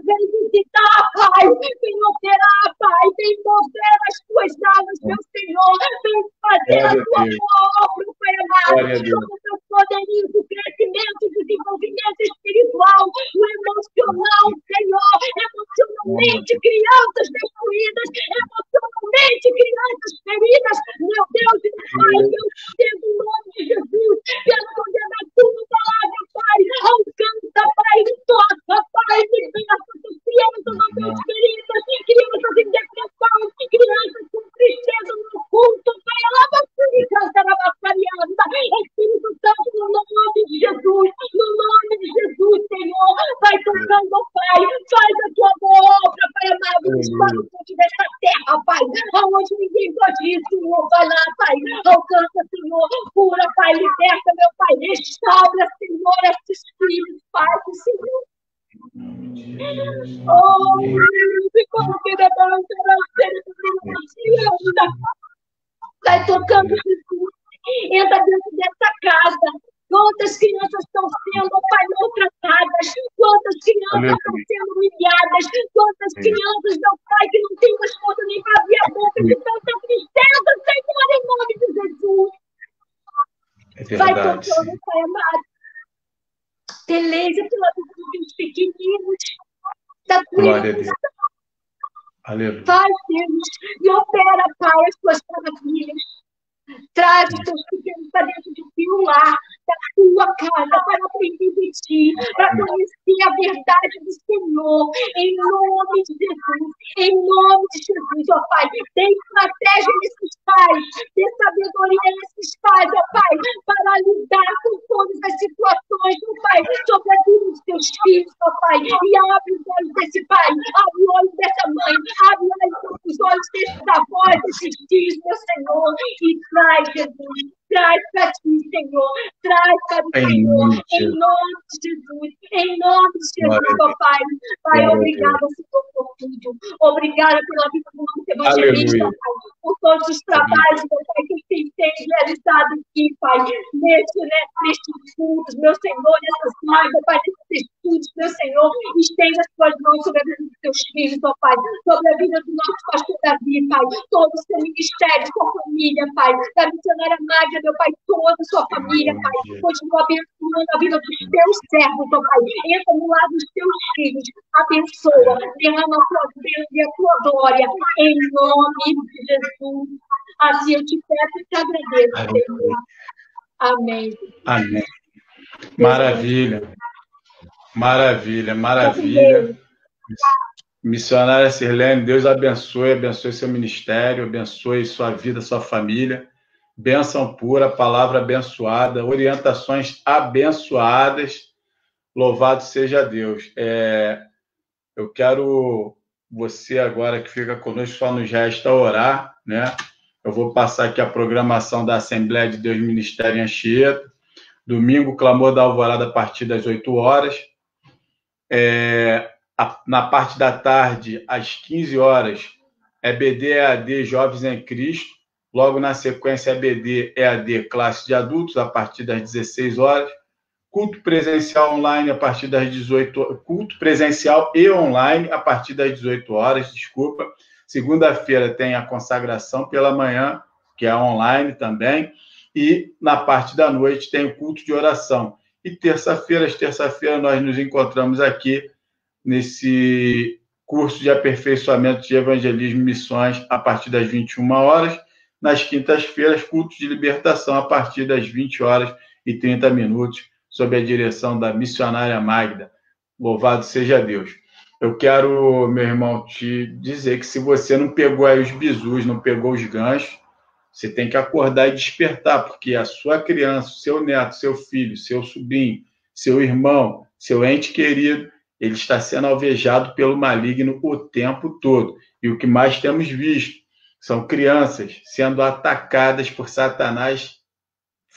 Speaker 7: vem visitar, Pai, vem operar, Pai, vem mover as tuas almas, meu Senhor, vem fazer a tua obra, Pai amado, todo o teu poderio do crescimento, desenvolvimento espiritual, o emocional, Senhor, emocionalmente, crianças destruídas, emocionalmente, crianças feridas, meu Deus e meu Pai, Deus, em nome de Jesus, pelo poder da tua palavra, Pai, alcança, Pai, toca, Pai, liberta essas crianças, meu Deus, queridas, crianças em depressão, crianças com tristeza no culto, Pai, alaba a Espírito Santo, no nome de Jesus, Senhor, vai tocando, Pai, faz a tua obra, Pai amado, nos quatro desta terra, Pai, aonde ninguém pode ir, Senhor, vai lá, Pai, alcança, Senhor, cura, Pai, liberta, meu Pai, restaura, Senhor, esses filhos, Pai, Senhor. Oh, como que da vai tocando, Jesus, entra dentro dessa casa. Quantas crianças estão sendo, Pai, maltratadas, quantas crianças estão sendo humilhadas, quantas crianças, meu Pai, que não têm mais força nem para abrir a boca de tanta tristeza, Senhor, em nome de Jesus. Vai tocando, Pai amado. Peleja pela vida dos teus pequeninos, da tua vida. Faz, Deus, e opera, Pai, as tuas maravilhas. Traz os teus pequenos para dentro do teu lar, da tua casa, para aprender de ti, para conhecer a verdade do Senhor, em nome de Jesus, ó Pai. Dê estratégia nesses pais, dê sabedoria nesses pais, ó Pai, para lidar com todas as situações, ó Pai, sobre a vida dos teus filhos, ó Pai, e abre os olhos desse pai, abre os olhos dessa mãe, abre os olhos desses avós, desses tios, meu Senhor, e traz, Jesus, traz para ti, Senhor, traz para o Senhor, em nome de Jesus, ó Pai. Pai, obrigada, Senhor, por tudo, obrigada pela vida do nosso evangelista, Pai, por todos os trabalhos, meu Pai, que ele tem realizado aqui, Pai, nestes cultos, meu Senhor, nessas lives, Pai, nesses estudos, meu Senhor, estende as tuas mãos sobre a vida dos teus filhos, ó Pai, sobre a vida do nosso pastor Davi, Pai, todo o seu ministério, sua família, Pai, da missionária Mágia, meu Pai, toda a sua família, Pai, continua abençoando a vida dos teus servos, ó Pai, entra no lado dos teus filhos, abençoa, derrama a tua bênção e a tua glória, em nome de Jesus. Assim eu te peço e te agradeço, Senhor. Amém.
Speaker 6: Amém. Maravilha. Maravilha, maravilha. Missionária Sirlene, Deus abençoe seu ministério, abençoe sua vida, sua família. Bênção pura, palavra abençoada, orientações abençoadas. Louvado seja Deus. eu quero você agora que fica conosco, só nos resta orar, né? Eu vou passar aqui a programação da Assembleia de Deus Ministério em Anchieta. Domingo, Clamor da Alvorada a partir das 8 horas. Na parte da tarde, às 15 horas, EBD EAD Jovens em Cristo. Logo na sequência, EBD EAD Classe de Adultos, a partir das 16 horas. Culto presencial online a partir das 18 horas. Culto presencial e online a partir das 18 horas, desculpa. Segunda-feira tem a consagração pela manhã, que é online também. E na parte da noite tem o culto de oração. E terça-feira, nós nos encontramos aqui nesse curso de aperfeiçoamento de evangelismo e missões a partir das 21 horas. Nas quintas-feiras, culto de libertação a partir das 20 horas e 30 minutos, sob a direção da missionária Magda. Louvado seja Deus. Eu quero, meu irmão, te dizer que se você não pegou aí os bizus, não pegou os ganchos, você tem que acordar e despertar, porque a sua criança, seu neto, seu filho, seu sobrinho, seu irmão, seu ente querido, ele está sendo alvejado pelo maligno o tempo todo. E o que mais temos visto são crianças sendo atacadas por Satanás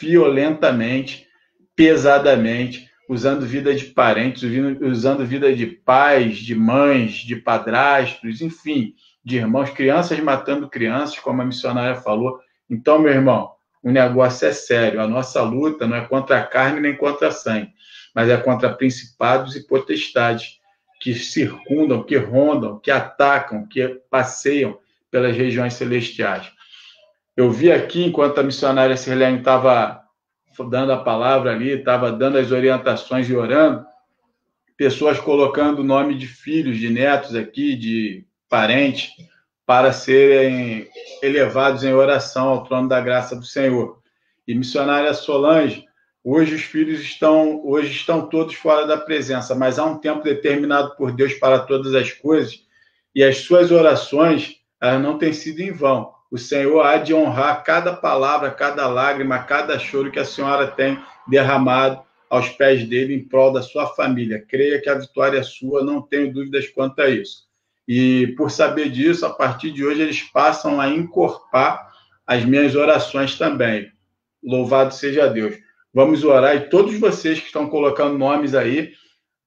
Speaker 6: violentamente, pesadamente, usando vida de parentes, usando vida de pais, de mães, de padrastos, enfim, de irmãos, crianças matando crianças, como a missionária falou. Então, meu irmão, o negócio é sério. A nossa luta não é contra a carne nem contra a sangue, mas é contra principados e potestades que circundam, que rondam, que atacam, que passeiam pelas regiões celestiais. Eu vi aqui, enquanto a missionária Sirlene estava dando a palavra ali, estava dando as orientações e orando, pessoas colocando o nome de filhos, de netos aqui, de parentes, para serem elevados em oração ao trono da graça do Senhor. E missionária Solange, hoje os filhos estão todos fora da presença, mas há um tempo determinado por Deus para todas as coisas, e as suas orações, elas não têm sido em vão. O Senhor há de honrar cada palavra, cada lágrima, cada choro que a senhora tem derramado aos pés dele em prol da sua família. Creia que a vitória é sua, não tenho dúvidas quanto a isso. E por saber disso, a partir de hoje, eles passam a encorpar as minhas orações também. Louvado seja Deus. Vamos orar, e todos vocês que estão colocando nomes aí,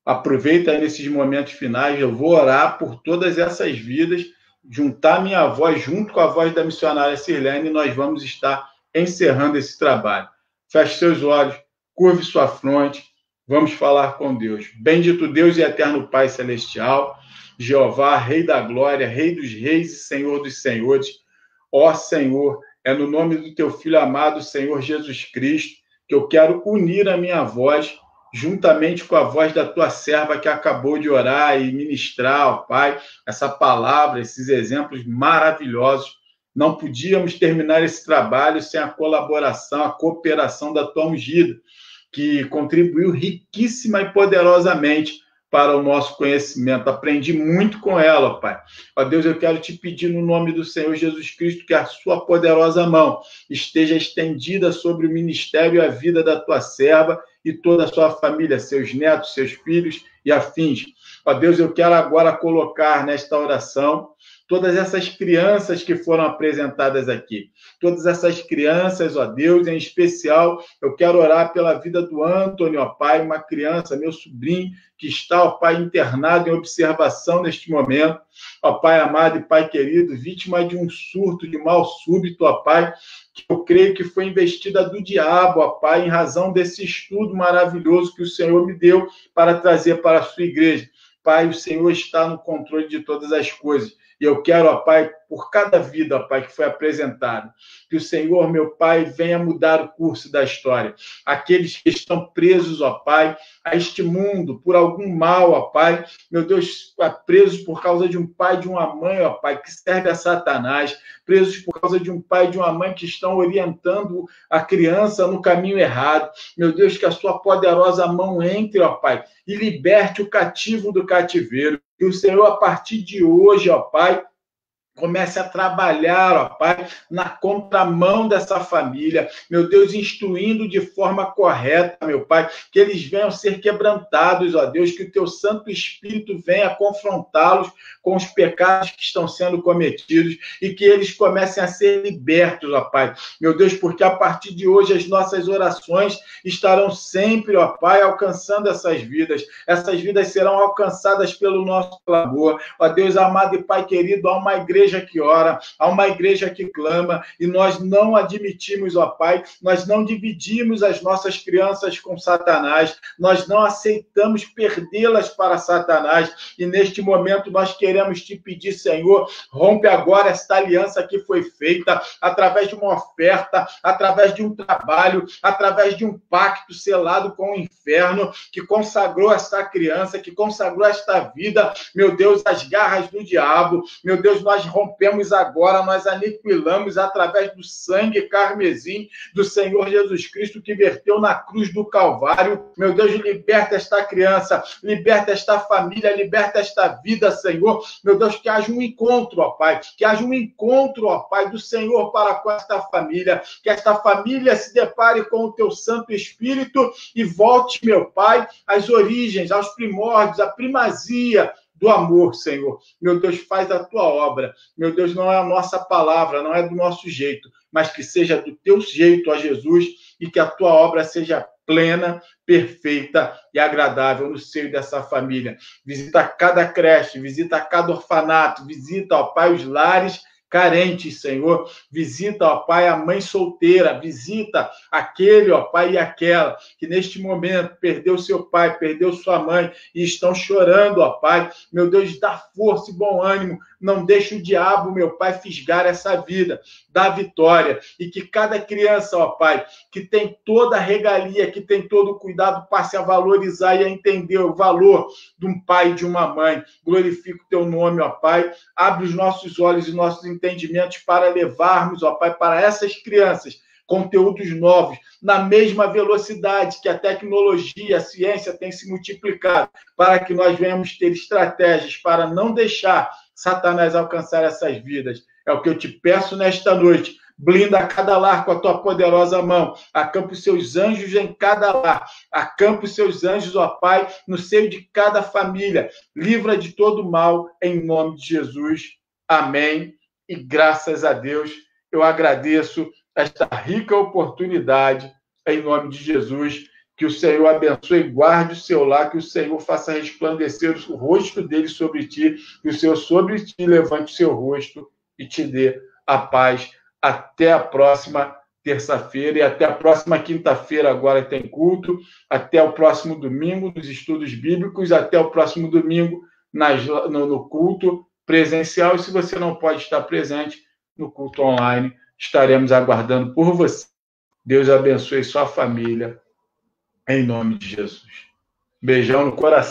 Speaker 6: aproveita aí nesses momentos finais, eu vou orar por todas essas vidas, juntar minha voz junto com a voz da missionária Sirlene, e nós vamos estar encerrando esse trabalho. Feche seus olhos, curve sua fronte, vamos falar com Deus. Bendito Deus e eterno Pai Celestial, Jeová, Rei da Glória, Rei dos Reis e Senhor dos Senhores. Ó Senhor, é no nome do teu Filho amado, Senhor Jesus Cristo, que eu quero unir a minha voz juntamente com a voz da tua serva que acabou de orar e ministrar, ó Pai, essa palavra, esses exemplos maravilhosos. Não podíamos terminar esse trabalho sem a colaboração, a cooperação da tua ungida, que contribuiu riquíssima e poderosamente para o nosso conhecimento. Aprendi muito com ela, ó Pai. Ó Deus, eu quero te pedir no nome do Senhor Jesus Cristo que a sua poderosa mão esteja estendida sobre o ministério e a vida da tua serva e toda a sua família, seus netos, seus filhos e afins. Ó Deus, eu quero agora colocar nesta oração todas essas crianças que foram apresentadas aqui. Todas essas crianças, ó Deus, em especial, eu quero orar pela vida do Antônio, ó Pai, uma criança, meu sobrinho, que está, ó Pai, internado em observação neste momento. Ó Pai amado e Pai querido, vítima de um surto de mal súbito, ó Pai, que eu creio que foi investida do diabo, ó Pai, em razão desse estudo maravilhoso que o Senhor me deu para trazer para a sua igreja. Pai, o Senhor está no controle de todas as coisas. E eu quero, ó Pai, por cada vida, ó Pai, que foi apresentada, que o Senhor, meu Pai, venha mudar o curso da história. Aqueles que estão presos, ó Pai, a este mundo, por algum mal, ó Pai, meu Deus, presos por causa de um pai e de uma mãe, ó Pai, que serve a Satanás, presos por causa de um pai e de uma mãe que estão orientando a criança no caminho errado. Meu Deus, que a sua poderosa mão entre, ó Pai, e liberte o cativo do cativeiro. Que o Senhor, a partir de hoje, ó Pai, Comece a trabalhar, ó Pai, na contramão dessa família, meu Deus, instruindo de forma correta, meu Pai, que eles venham ser quebrantados, ó Deus, que o Teu Santo Espírito venha confrontá-los com os pecados que estão sendo cometidos e que eles comecem a ser libertos, ó Pai, meu Deus, porque a partir de hoje as nossas orações estarão sempre, ó Pai, alcançando essas vidas serão alcançadas pelo nosso clamor, ó Deus amado e Pai querido, há uma igreja que ora, há uma igreja que clama, e nós não admitimos, ó Pai, nós não dividimos as nossas crianças com Satanás, nós não aceitamos perdê-las para Satanás, e neste momento nós queremos te pedir, Senhor, rompe agora esta aliança que foi feita, através de uma oferta, através de um trabalho, através de um pacto selado com o inferno, que consagrou esta criança, que consagrou esta vida, meu Deus, às garras do diabo, meu Deus, nós rompemos agora, nós aniquilamos através do sangue carmesim do Senhor Jesus Cristo que verteu na cruz do Calvário. Meu Deus, liberta esta criança, liberta esta família, liberta esta vida, Senhor. Meu Deus, que haja um encontro, ó Pai, que haja um encontro, ó Pai, do Senhor para com esta família, que esta família se depare com o Teu Santo Espírito e volte, meu Pai, às origens, aos primórdios, à primazia do amor, Senhor. Meu Deus, faz a Tua obra. Meu Deus, não é a nossa palavra, não é do nosso jeito, mas que seja do Teu jeito, ó Jesus, e que a Tua obra seja plena, perfeita e agradável no seio dessa família. Visita cada creche, visita cada orfanato, visita, ó Pai, os lares carentes, Senhor. Visita, ó Pai, a mãe solteira, visita aquele, ó Pai, e aquela que neste momento perdeu seu pai, perdeu sua mãe e estão chorando, ó Pai. Meu Deus, dá força e bom ânimo, não deixe o diabo, meu Pai, fisgar essa vida, dá vitória, e que cada criança, ó Pai, que tem toda a regalia, que tem todo o cuidado, passe a valorizar e a entender o valor de um pai e de uma mãe. Glorifica o Teu nome, ó Pai, abre os nossos olhos e nossos entendimentos para levarmos, ó Pai, para essas crianças conteúdos novos, na mesma velocidade que a tecnologia, a ciência tem se multiplicado, para que nós venhamos ter estratégias para não deixar Satanás alcançar essas vidas. É o que eu te peço nesta noite. Blinda cada lar com a Tua poderosa mão. Acampa os Seus anjos em cada lar. Acampa os Seus anjos, ó Pai, no seio de cada família. Livra de todo mal, em nome de Jesus. Amém. E graças a Deus, eu agradeço esta rica oportunidade, em nome de Jesus. Que o Senhor abençoe e guarde o seu lar, que o Senhor faça resplandecer o rosto dele sobre ti, que o Senhor sobre ti levante o seu rosto e te dê a paz. Até a próxima terça-feira e até a próxima quinta-feira, agora tem culto, até o próximo domingo dos estudos bíblicos, até o próximo domingo no culto presencial, e se você não pode estar presente no culto online, estaremos aguardando por você. Deus abençoe sua família, em nome de Jesus. Beijão no coração.